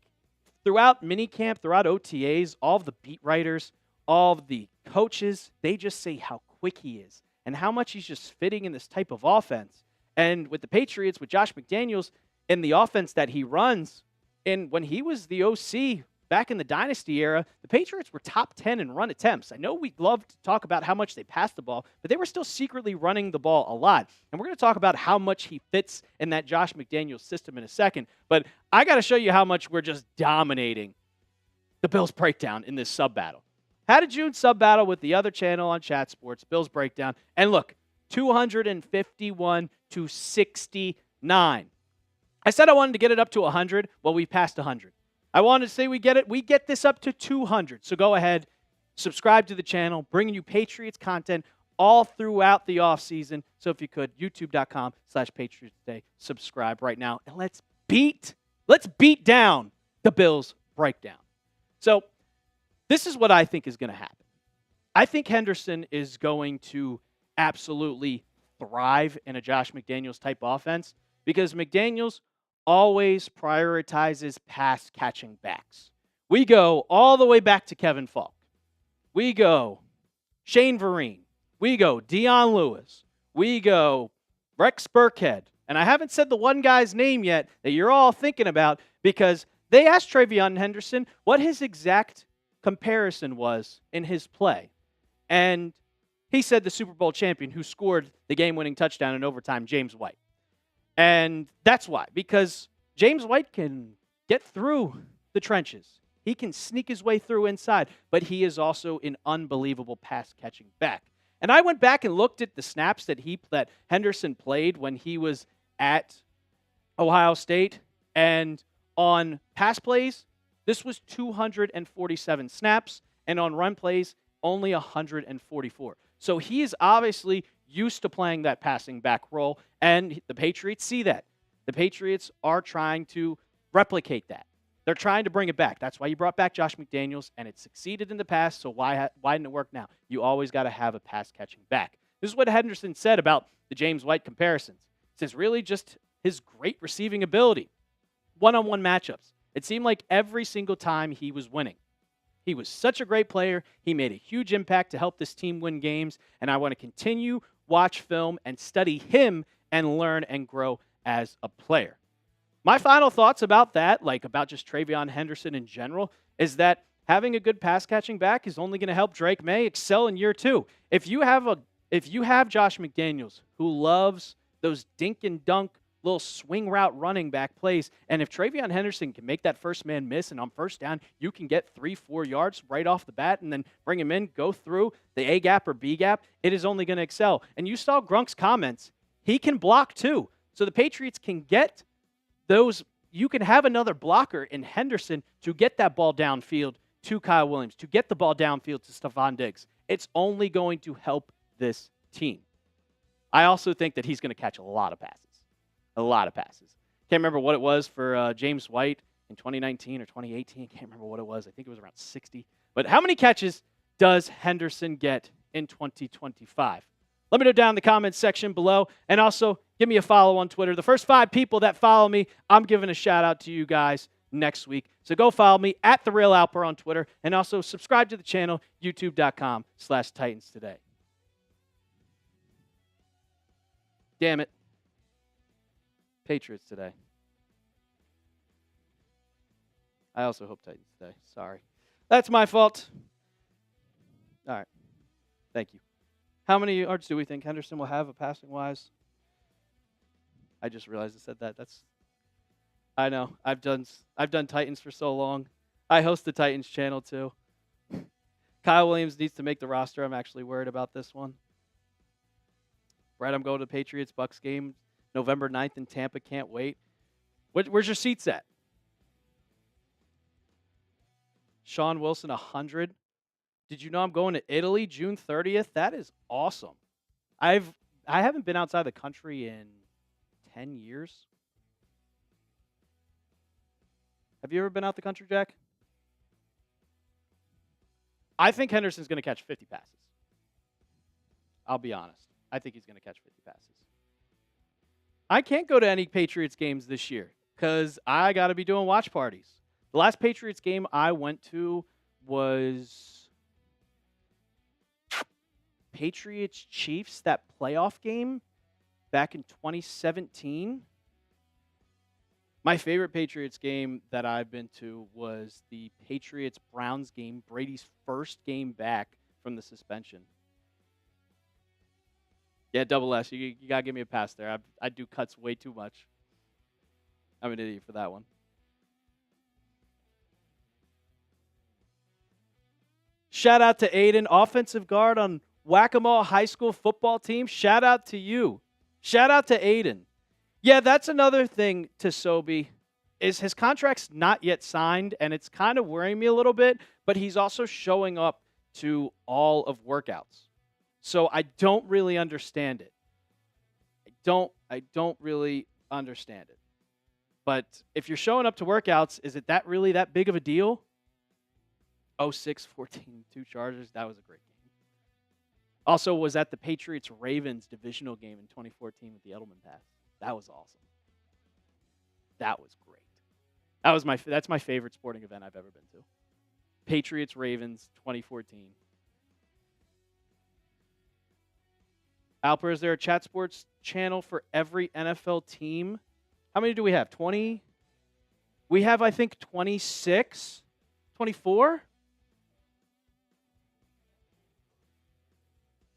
Speaker 1: throughout minicamp, throughout OTAs, all of the beat writers, all of the coaches, they just say how quick he is and how much he's just fitting in this type of offense. And with the Patriots, with Josh McDaniels, in the offense that he runs, and when he was the OC back in the Dynasty era, the Patriots were top 10 in run attempts. I know we love to talk about how much they passed the ball, but they were still secretly running the ball a lot. And we're going to talk about how much he fits in that Josh McDaniels system in a second. But I got to show you how much we're just dominating the Bills breakdown in this sub-battle. Had a June sub-battle with the other channel on Chat Sports, Bills breakdown. And look, 251 to 69. I said I wanted to get it up to 100. Well, we passed 100. I wanted to say we get this up to 200. So go ahead, subscribe to the channel, bringing you Patriots content all throughout the offseason. So if you could, youtube.com/Patriots Today, subscribe right now. And let's beat down the Bills breakdown. So this is what I think is going to happen. I think Henderson is going to absolutely thrive in a Josh McDaniels type offense because McDaniels always prioritizes pass-catching backs. We go all the way back to Kevin Falk. We go Shane Vereen. We go Dion Lewis. We go Rex Burkhead. And I haven't said the one guy's name yet that you're all thinking about because they asked TreVeyon Henderson what his exact comparison was in his play. And he said the Super Bowl champion who scored the game-winning touchdown in overtime, James White. And that's why, because James White can get through the trenches. He can sneak his way through inside, but he is also an unbelievable pass-catching back. And I went back and looked at the snaps that Henderson played when he was at Ohio State, and On pass plays, this was 247 snaps, and on run plays, only 144. So he is obviously used to playing that passing back role, and the Patriots see that. The Patriots are trying to replicate that. They're trying to bring it back. That's why you brought back Josh McDaniels, and it succeeded in the past, so why didn't it work now? You always got to have a pass-catching back. This is what Henderson said about the James White comparisons. He says really just his great receiving ability. One-on-one matchups. It seemed like every single time he was winning. He was such a great player. He made a huge impact to help this team win games, and I want to continue, watch film, and study him and learn and grow as a player. My final thoughts about that, like about just TreVeyon Henderson in general, is that having a good pass-catching back is only going to help Drake May excel in year two. If you have Josh McDaniels who loves those dink and dunk little swing route running back plays, and if TreVeyon Henderson can make that first man miss and on first down, you can get 3-4 yards right off the bat and then bring him in, go through the A gap or B gap, it is only going to excel. And you saw Grunk's comments. He can block too. So the Patriots can get those, you can have another blocker in Henderson to get that ball downfield to Kyle Williams, to get the ball downfield to Stephon Diggs. It's only going to help this team. I also think that he's going to catch a lot of passes. A lot of passes. Can't remember what it was for James White in 2019 or 2018. Can't remember what it was. I think it was around 60. But how many catches does Henderson get in 2025? Let me know down in the comments section below. And also, give me a follow on Twitter. The first 5 people that follow me, I'm giving a shout out to you guys next week. So go follow me at @TheRealAlper on Twitter. And also subscribe to the channel, youtube.com/Titans Today. Damn it. Patriots today. I also hope Titans today. Sorry. That's my fault. All right. Thank you. How many yards do we think Henderson will have passing-wise? I just realized I said that. I know. I've done Titans for so long. I host the Titans channel too. Kyle Williams needs to make the roster. I'm actually worried about this one. Brett, I'm going to the Patriots-Bucks game November 9th in Tampa. Can't wait. Where's your seats at? Sean Wilson, 100. Did you know I'm going to Italy June 30th? That is awesome. I haven't been outside the country in 10 years. Have you ever been out the country, Jack? I think Henderson's going to catch 50 passes. I'll be honest. I think he's going to catch 50 passes. I can't go to any Patriots games this year because I got to be doing watch parties. The last Patriots game I went to was Patriots-Chiefs, that playoff game back in 2017. My favorite Patriots game that I've been to was the Patriots-Browns game, Brady's first game back from the suspension. Yeah, double S. You got to give me a pass there. I do cuts way too much. I'm an idiot for that one. Shout out to Aiden, offensive guard on Whack-A-Mole High School football team. Shout out to you. Shout out to Aiden. Yeah, that's another thing to Sobe, is his contract's not yet signed, and it's kind of worrying me a little bit, but he's also showing up to all of workouts. So I don't really understand it. I don't really understand it. But if you're showing up to workouts, is it really that big of a deal? 06-14, 2 Chargers. That was a great game. Also was at the Patriots-Ravens divisional game in 2014 with the Edelman pass. That was awesome. That was great. That's my favorite sporting event I've ever been to. Patriots-Ravens 2014. Alper, is there a chat sports channel for every NFL team? How many do we have? 20? We have, I think, 26? 24?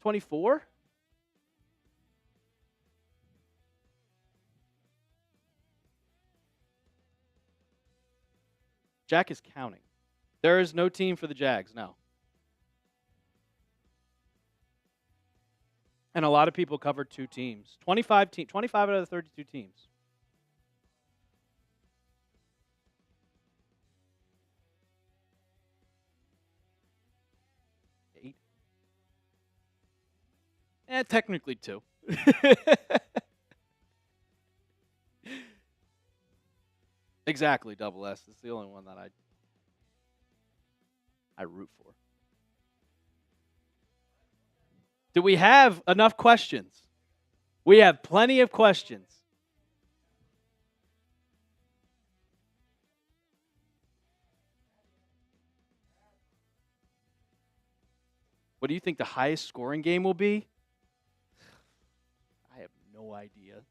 Speaker 1: 24? Jack is counting. There is no team for the Jags, no. And a lot of people covered 2 teams. 25 out of the 32 teams. Technically 2. Exactly, double S. It's the only one that I root for. Do we have enough questions? We have plenty of questions. What do you think the highest scoring game will be? I have no idea.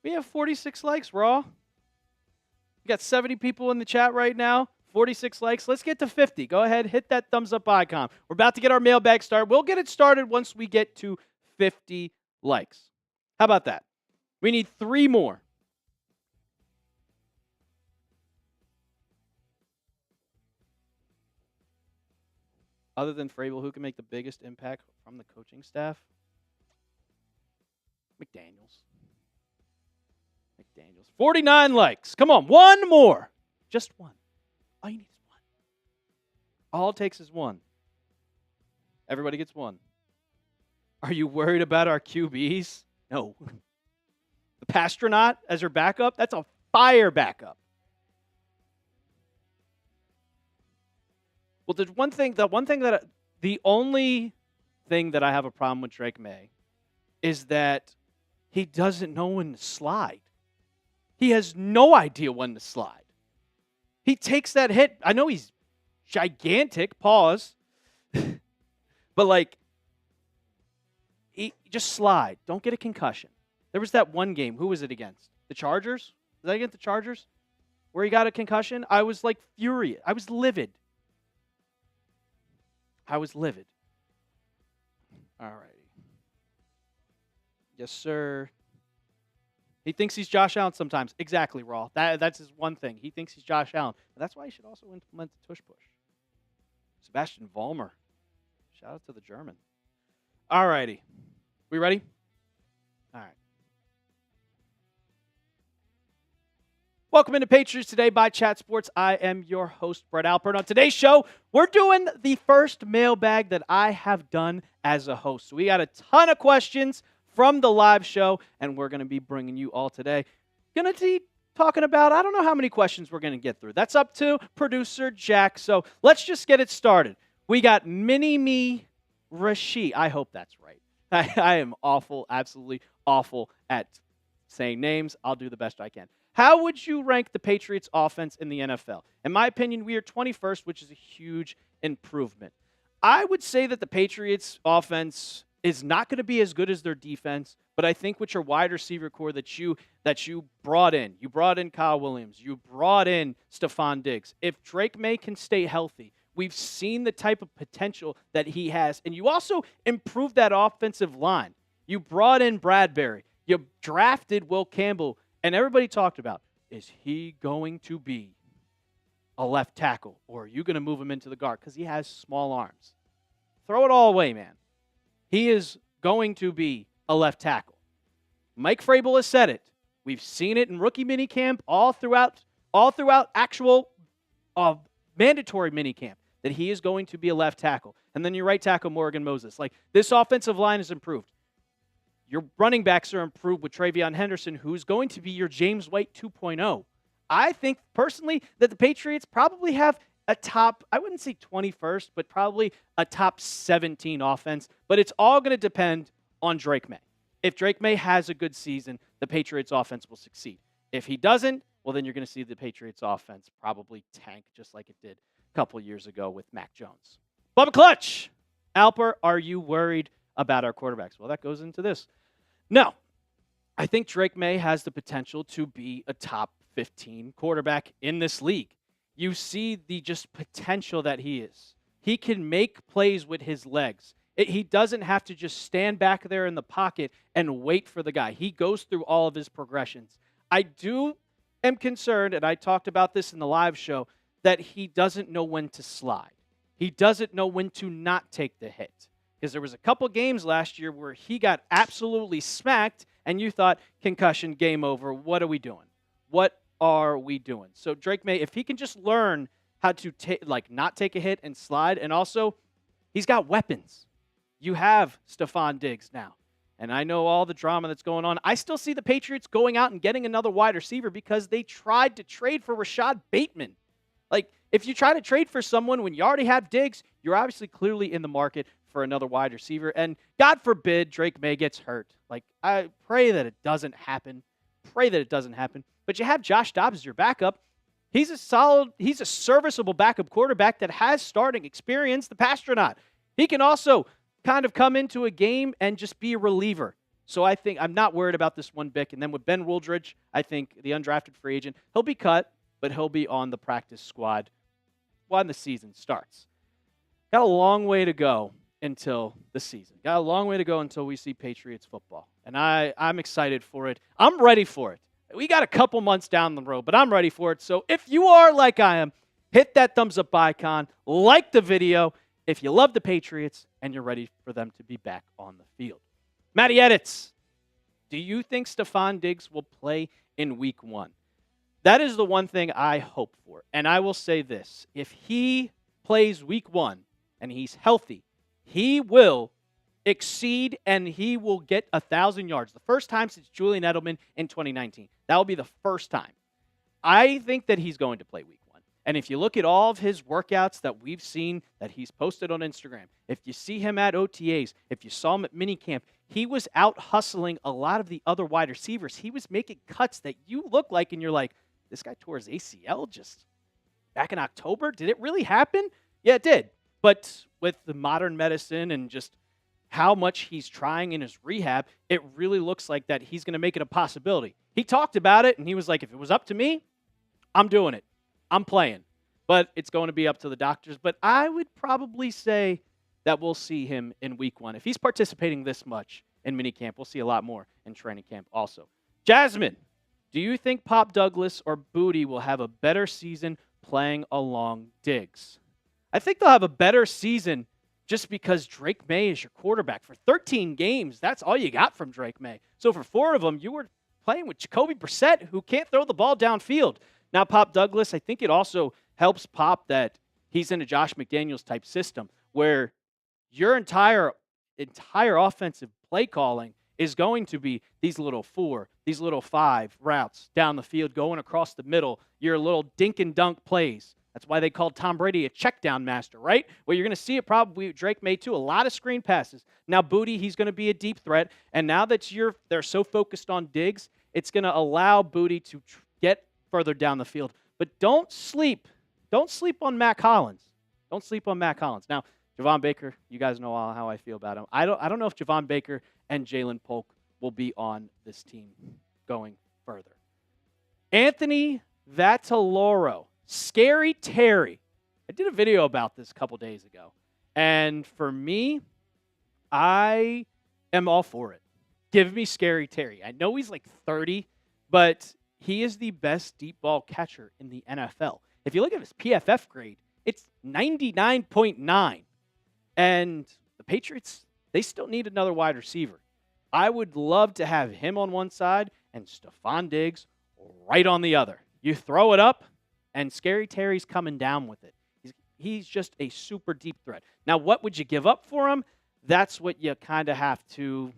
Speaker 1: We have 46 likes, Raw. We got 70 people in the chat right now. 46 likes. Let's get to 50. Go ahead, hit that thumbs up icon. We're about to get our mailbag started. We'll get it started once we get to 50 likes. How about that? We need 3 more. Other than Vrabel, who can make the biggest impact from the coaching staff? McDaniels. 49 likes. Come on, 1 more. Just 1. All you need is 1. All it takes is 1. Everybody gets 1. Are you worried about our QBs? No. The Pastronaut as your backup? That's a fire backup. Well, the only thing that I have a problem with Drake May is that he doesn't know when to slide. He has no idea when to slide. He takes that hit. I know he's gigantic, pause. But he just slide. Don't get a concussion. There was that one game. Who was it against? The Chargers? Was that against the Chargers? Where he got a concussion? I was furious. I was livid. All righty. Yes, sir. He thinks he's Josh Allen sometimes. Exactly, Raw. That's his one thing. He thinks he's Josh Allen. But that's why he should also implement the tush push. Sebastian Vollmer. Shout out to the German. All righty. We ready? All right. Welcome into Patriots Today by Chat Sports. I am your host, Brett Alper. And on today's show, we're doing the first mailbag that I have done as a host. So we got a ton of questions from the live show, and we're going to be bringing you all today. Going to be talking about, I don't know how many questions we're going to get through. That's up to producer Jack. So let's just get it started. We got Mini-Me Rashid. I hope that's right. I am awful, absolutely awful at saying names. I'll do the best I can. How would you rank the Patriots offense in the NFL? In my opinion, we are 21st, which is a huge improvement. I would say that the Patriots offense is not going to be as good as their defense, but I think with your wide receiver core that you brought in Kyle Williams, you brought in Stephon Diggs. If Drake May can stay healthy, we've seen the type of potential that he has, and you also improved that offensive line. You brought in Bradbury. You drafted Will Campbell. And everybody talked about, is he going to be a left tackle, or are you going to move him into the guard? Because he has small arms. Throw it all away, man. He is going to be a left tackle. Mike Vrabel has said it. We've seen it in rookie minicamp, all throughout actual mandatory minicamp, that he is going to be a left tackle. And then your right tackle, Morgan Moses. This offensive line is improved. Your running backs are improved with TreVeyon Henderson, who's going to be your James White 2.0. I think, personally, that the Patriots probably have a top, I wouldn't say 21st, but probably a top 17 offense. But it's all going to depend on Drake May. If Drake May has a good season, the Patriots offense will succeed. If he doesn't, well, then you're going to see the Patriots offense probably tank just like it did a couple years ago with Mac Jones. Bubba Clutch! Alper, are you worried about our quarterbacks? Well, that goes into this. No, I think Drake May has the potential to be a top 15 quarterback in this league. You see the just potential that he is. He can make plays with his legs. He doesn't have to just stand back there in the pocket and wait for the guy. He goes through all of his progressions. I am concerned, and I talked about this in the live show, that he doesn't know when to slide. He doesn't know when to not take the hit. Because there was a couple games last year where he got absolutely smacked, and you thought, concussion, game over, what are we doing? What are we doing? So Drake May, if he can just learn how to not take a hit and slide, and also, he's got weapons. You have Stephon Diggs now. And I know all the drama that's going on. I still see the Patriots going out and getting another wide receiver because they tried to trade for Rashad Bateman. Like, if you try to trade for someone when you already have Diggs, you're obviously clearly in the market for another wide receiver. And God forbid Drake May gets hurt. Like, I pray that it doesn't happen. Pray that it doesn't happen. But you have Josh Dobbs as your backup. He's a serviceable backup quarterback that has starting experience, the Pastronaut. He can also kind of come into a game and just be a reliever. So I think I'm not worried about this one bit. And then with Ben Wooldridge, I think the undrafted free agent, he'll be cut, but he'll be on the practice squad when the season starts. Got a long way to go until the season. Got a long way to go until we see Patriots football. And I'm excited for it. I'm ready for it. We got a couple months down the road, but I'm ready for it. So if you are like I am, hit that thumbs up icon, like the video if you love the Patriots and you're ready for them to be back on the field. Matty Edits, do you think Stephon Diggs will play in week 1? That is the one thing I hope for. And I will say this. If he plays week 1 and he's healthy, he will exceed and he will get 1,000 yards. The first time since Julian Edelman in 2019. That will be the first time. I think that he's going to play week 1. And if you look at all of his workouts that we've seen that he's posted on Instagram, if you see him at OTAs, if you saw him at minicamp, he was out hustling a lot of the other wide receivers. He was making cuts that you look like and you're like, this guy tore his ACL just back in October? Did it really happen? Yeah, it did. But with the modern medicine and just how much he's trying in his rehab, it really looks like that he's going to make it a possibility. He talked about it, and he was like, if it was up to me, I'm doing it. I'm playing. But it's going to be up to the doctors. But I would probably say that we'll see him in week 1. If he's participating this much in minicamp, we'll see a lot more in training camp also. Jasmine, do you think Pop Douglas or Booty will have a better season playing along Diggs? I think they'll have a better season just because Drake May is your quarterback. For 13 games, that's all you got from Drake May. So for 4 of them, you were playing with Jacoby Brissett, who can't throw the ball downfield. Now, Pop Douglas, I think it also helps Pop that he's in a Josh McDaniels type system where your entire offensive play calling is going to be these little 4, these little 5 routes down the field, going across the middle, your little dink and dunk plays. That's why they called Tom Brady a check down master, right? Well, you're going to see it probably with Drake May too. A lot of screen passes. Now, Booty, he's going to be a deep threat. And now that they're so focused on Diggs, it's going to allow Booty to get further down the field. But don't sleep on Matt Collins. Don't sleep on Matt Collins. Now, Javon Baker, you guys know how I feel about him. I don't know if Javon Baker and Jalen Polk will be on this team going further. Anthony Vattaloro, Scary Terry. I did a video about this a couple days ago. And for me, I am all for it. Give me Scary Terry. I know he's like 30, but he is the best deep ball catcher in the NFL. If you look at his PFF grade, it's 99.9. And the Patriots, they still need another wide receiver. I would love to have him on one side and Stephon Diggs right on the other. You throw it up, and Scary Terry's coming down with it. He's just a super deep threat. Now, what would you give up for him? That's what you kind of have to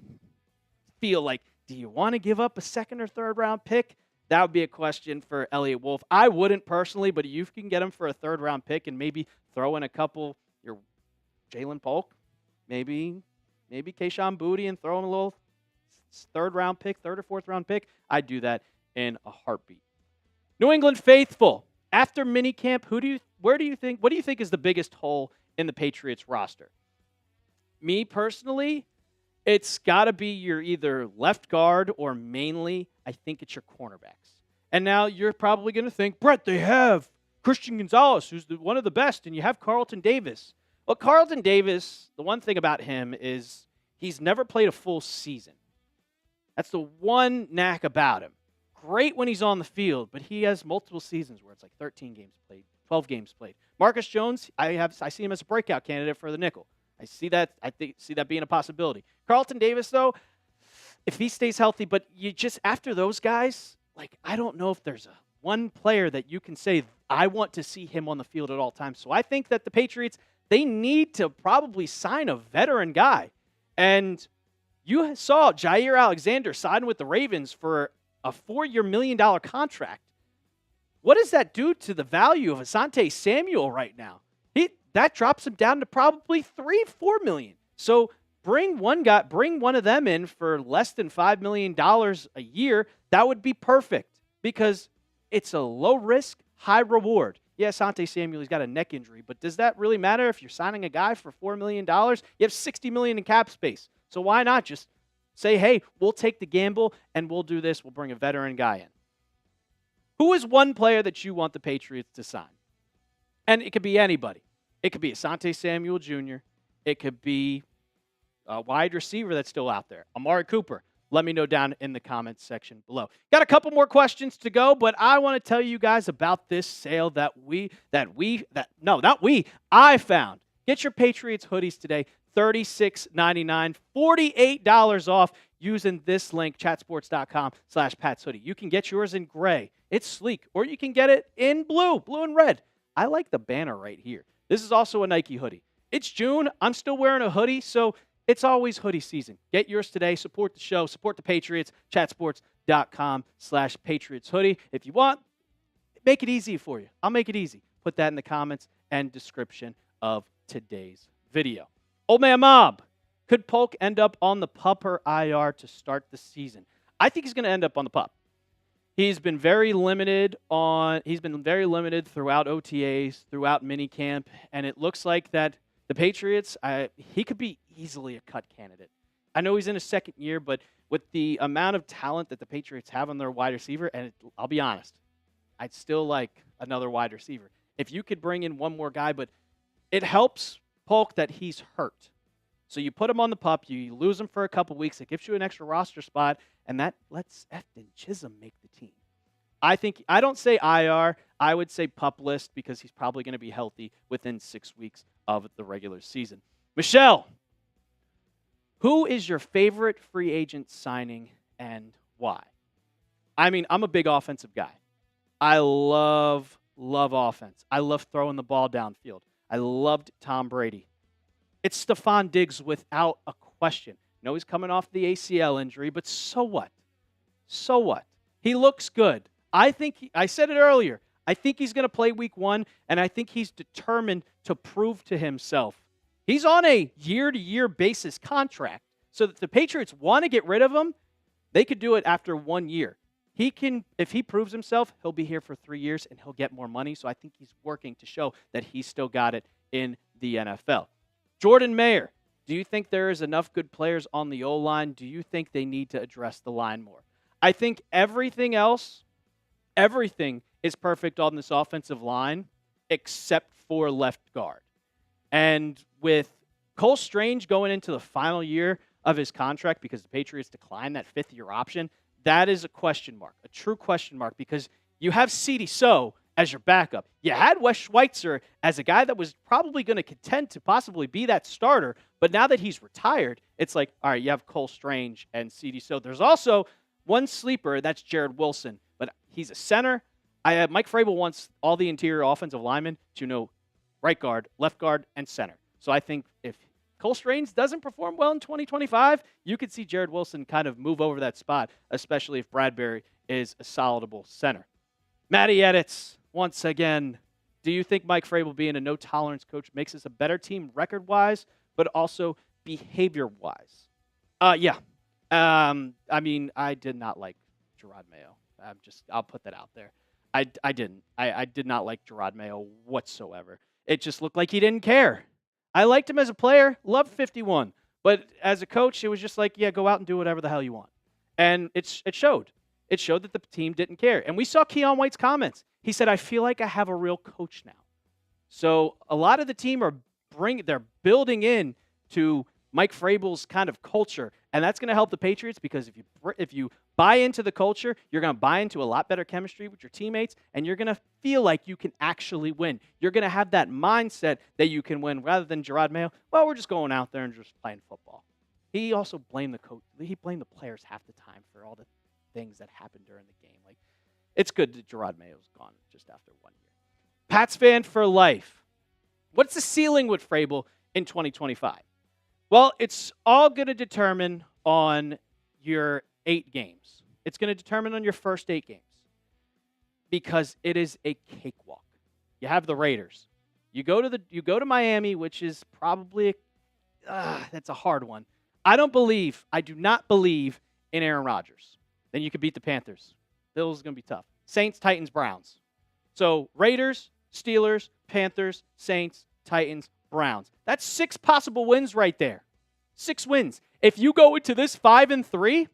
Speaker 1: feel like. Do you want to give up a second or third round pick? That would be a question for Elliott Wolf. I wouldn't personally, but you can get him for a third round pick and maybe throw in a couple, your Jalen Polk, maybe Kayshon Boutte, and throw in a little third round pick, third or fourth round pick. I'd do that in a heartbeat. New England faithful, after minicamp, what do you think is the biggest hole in the Patriots roster? Me personally, it's got to be your either left guard or mainly, I think it's your cornerbacks. And now you're probably going to think, Brett, they have Christian Gonzalez, who's one of the best, and you have Carlton Davis. Well, Carlton Davis, the one thing about him is he's never played a full season. That's the one knack about him. Great when he's on the field, but he has multiple seasons where it's like 13 games played, 12 games played. Marcus Jones, I see him as a breakout candidate for the nickel. I see that being a possibility. Carlton Davis, though, if he stays healthy, but you just after those guys, like I don't know if there's one player that you can say I want to see him on the field at all times. So I think that the Patriots, they need to probably sign a veteran guy. And you saw Jair Alexander sign with the Ravens for a 4-year $1 million contract. What does that do to the value of Asante Samuel right now? That drops him down to probably $3-4 million. So bring one of them in for less than $5 million a year. That would be perfect because it's a low risk, high reward. Yeah, Asante Samuel, he's got a neck injury, but does that really matter if you're signing a guy for $4 million? You have $60 million in cap space. So why not just say, hey, we'll take the gamble and we'll do this. We'll bring a veteran guy in. Who is one player that you want the Patriots to sign? And it could be anybody. It could be Asante Samuel Jr. It could be a wide receiver that's still out there, Amari Cooper. Let me know down in the comments section below. Got a couple more questions to go, but I want to tell you guys about this sale I found. Get your Patriots hoodies today, $36.99, $48 off using this link, chatsports.com/PatsHoodie. You can get yours in gray. It's sleek. Or you can get it in blue and red. I like the banner right here. This is also a Nike hoodie. It's June. I'm still wearing a hoodie, so it's always hoodie season. Get yours today. Support the show. Support the Patriots. Chatsports.com/Patriots hoodie. If you want, make it easy for you. I'll make it easy. Put that in the comments and description of today's video. Old Man Mob. Could Polk end up on the PUP or IR to start the season? I think he's going to end up on the PUP. He's been very limited throughout OTAs, throughout minicamp, and it looks like that the Patriots, he could be easily a cut candidate. I know he's in his second year, but with the amount of talent that the Patriots have on their wide receiver, and I'll be honest, I'd still like another wide receiver. If you could bring in one more guy, but it helps Polk that he's hurt. So you put him on the PUP, you lose him for a couple weeks, it gives you an extra roster spot, and that lets Efton Chisholm make the team. I don't say IR, I would say PUP list because he's probably going to be healthy within 6 weeks of the regular season. Michelle, who is your favorite free agent signing and why? I mean, I'm a big offensive guy. I love offense. I love throwing the ball downfield. I loved Tom Brady. It's Stephon Diggs without a question. No, he's coming off the ACL injury, but so what? So what? He looks good. I said it earlier. I think he's going to play week 1, and I think he's determined to prove to himself. He's on a year-to-year basis contract, so that the Patriots want to get rid of him, they could do it after 1 year. If he proves himself, he'll be here for 3 years, and he'll get more money, so I think he's working to show that he's still got it in the NFL. Jordan Mayer, do you think there is enough good players on the O-line? Do you think they need to address the line more? I think everything is perfect on this offensive line except for left guard. And with Cole Strange going into the final year of his contract because the Patriots declined that 5th-year option, that is a question mark, a true question mark, because you have CeeDee So as your backup. You had Wes Schweitzer as a guy that was probably going to contend to possibly be that starter, but now that he's retired, it's like, all right, you have Cole Strange and CeeDee So. There's also one sleeper, that's Jared Wilson, but he's a center. Mike Vrabel wants all the interior offensive linemen to know right guard, left guard, and center. So I think if Cole Strange doesn't perform well in 2025, you could see Jared Wilson kind of move over that spot, especially if Bradbury is a solidable center. Matty Edits, once again, do you think Mike Vrabel being a no-tolerance coach makes us a better team record-wise, but also behavior-wise? Yeah. I mean, I did not like Gerard Mayo. I'll put that out there. I didn't. I did not like Gerard Mayo whatsoever. It just looked like he didn't care. I liked him as a player, loved 51. But as a coach, it was just like, yeah, go out and do whatever the hell you want. And it showed. It showed that the team didn't care. And we saw Keon White's comments. He said, I feel like I have a real coach now. So a lot of the team they're building in to Mike Vrabel's kind of culture. And that's going to help the Patriots because if you buy into the culture, you're going to buy into a lot better chemistry with your teammates, and you're going to feel like you can actually win. You're going to have that mindset that you can win rather than Gerard Mayo, well, we're just going out there and just playing football. He also blamed the coach. He blamed the players half the time for all the things that happened during the game. Like, it's good that Gerard Mayo's gone just after 1 year. Pats fan for life. What's the ceiling with Vrabel in 2025? Well, it's all going to determine on your 8 games. It's going to determine on your first 8 games because it is a cakewalk. You have the Raiders. You go to Miami, which is probably that's a hard one. I do not believe in Aaron Rodgers. Then you could beat the Panthers. Bills is going to be tough. Saints, Titans, Browns. So Raiders, Steelers, Panthers, Saints, Titans, Browns. That's 6 possible wins right there. 6 wins. If you go into this 5-3,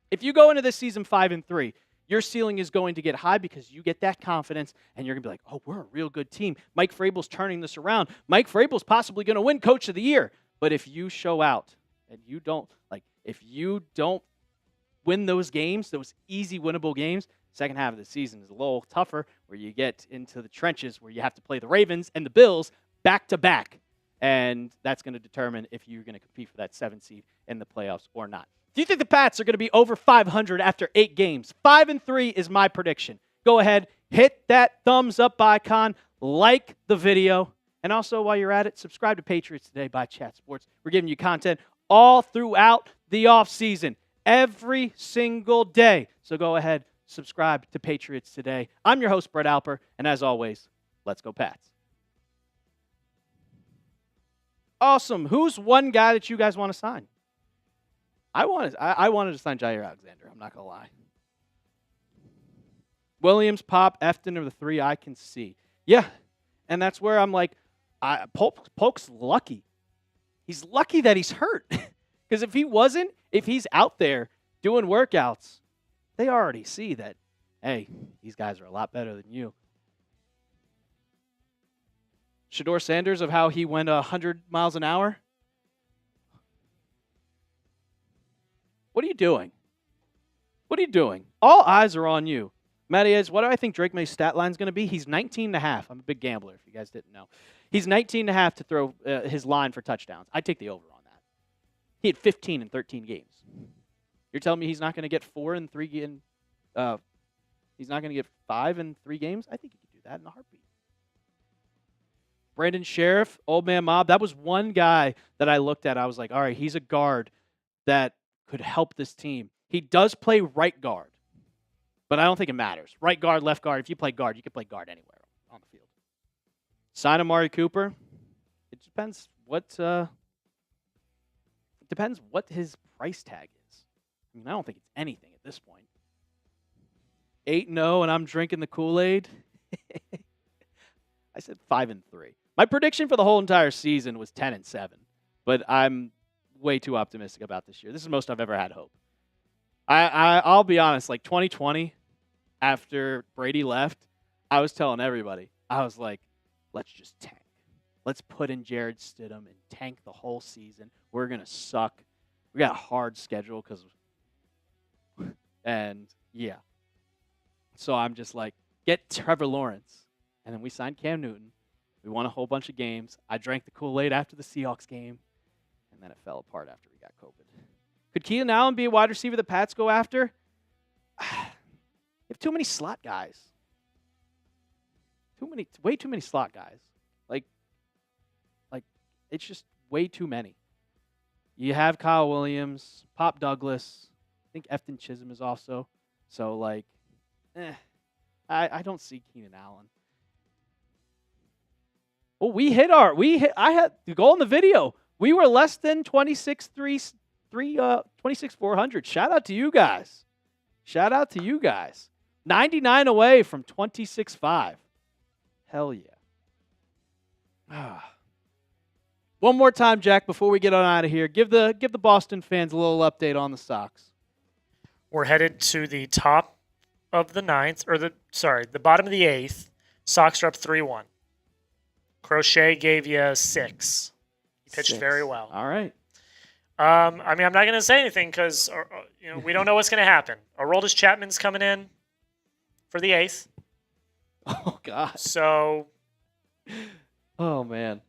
Speaker 1: if you go into this season 5-3, your ceiling is going to get high because you get that confidence and you're going to be like, oh, we're a real good team. Mike Vrabel's turning this around. Mike Vrabel's possibly going to win Coach of the Year. But if you show out and you don't win those games, those easy winnable games, second half of the season is a little tougher where you get into the trenches where you have to play the Ravens and the Bills back to back. And that's going to determine if you're going to compete for that 7th seed in the playoffs or not. Do you think the Pats are going to be over 500 after 8 games? 5-3 is my prediction. Go ahead, hit that thumbs up icon, like the video, and also while you're at it, subscribe to Patriots Today by Chat Sports. We're giving you content all throughout the offseason, every single day. So go ahead, subscribe to Patriots Today. I'm your host, Brett Alper, and as always, let's go Pats. Awesome. Who's one guy that you guys want to sign? I wanted to sign Jair Alexander. I'm not going to lie. Williams, Pop, Efton are the 3 I can see. Yeah, and that's where I'm like, Polk's lucky. He's lucky that he's hurt. Because if he's out there doing workouts, they already see that, hey, these guys are a lot better than you. Shedeur Sanders of how he went 100 miles an hour. What are you doing? What are you doing? All eyes are on you. Mattias, what do I think Drake May's stat line is going to be? He's 19.5. I'm a big gambler, if you guys didn't know. He's 19.5 to throw his line for touchdowns. I take the over on that. He had 15 in 13 games. You're telling me he's not going to get 4 in 3 games? He's not going to get 5 in 3 games? I think he could do that in a heartbeat. Brandon Sheriff, Old Man Mob, that was one guy that I looked at. I was like, all right, he's a guard that could help this team. He does play right guard, but I don't think it matters. Right guard, left guard. If you play guard, you can play guard anywhere on the field. Sign Amari Cooper. It depends what his price tag is. I mean, I don't think it's anything at this point. 8-0, and I'm drinking the Kool-Aid. I said 5-3. My prediction for the whole entire season was 10-7, but I'm way too optimistic about this year. This is the most I've ever had hope. I'll be honest, like 2020, after Brady left, I was telling everybody, I was like, let's just tank. Let's put in Jared Stidham and tank the whole season. We're going to suck. We got a hard schedule and yeah. So I'm just like, get Trevor Lawrence. And then we signed Cam Newton. We won a whole bunch of games. I drank the Kool-Aid after the Seahawks game. And then it fell apart after we got COVID. Could Keenan Allen be a wide receiver the Pats go after? You have too many slot guys. Way too many slot guys. Like it's just way too many. You have Kyle Williams, Pop Douglas. I think Efton Chisholm is also. So I don't see Keenan Allen. Well, I had the goal in the video. We were less than 26,400. Shout out to you guys. 99 away from 26.5. Hell yeah. One more time, Jack, before we get on out of here. Give the Boston fans a little update on the Sox.
Speaker 2: We're headed to the top of the ninth, the bottom of the eighth. Sox are up 3-1. Crochet gave you 6. He pitched very well.
Speaker 1: All right.
Speaker 2: I'm not going to say anything because we don't know what's going to happen. Aroldis Chapman's coming in for the 8th.
Speaker 1: Oh, God.
Speaker 2: So.
Speaker 1: Oh, man.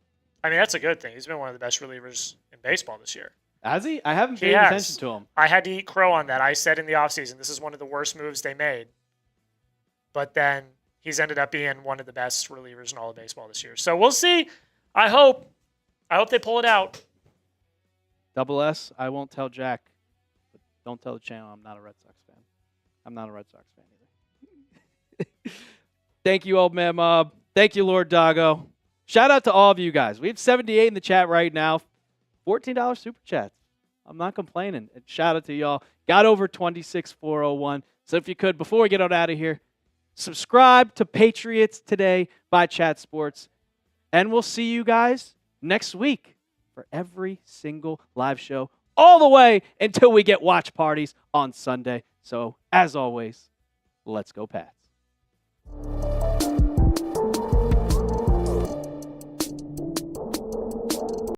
Speaker 2: That's a good thing. He's been one of the best relievers in baseball this year.
Speaker 1: Has he? I haven't paid attention to him.
Speaker 2: I had to eat crow on that. I said in the offseason, this is one of the worst moves they made. But then he's ended up being one of the best relievers in all of baseball this year. So we'll see. I hope they pull it out.
Speaker 1: Double S, I won't tell Jack, but don't tell the channel I'm not a Red Sox fan. I'm not a Red Sox fan either. Thank you, old man Mob. Thank you, Lord Doggo. Shout out to all of you guys. We have 78 in the chat right now. $14 super chats. I'm not complaining. And shout out to y'all. Got over 26,401. So if you could, before we get on out of here, subscribe to Patriots Today by Chat Sports. And we'll see you guys next week for every single live show all the way until we get watch parties on Sunday. So as always, let's go Pats.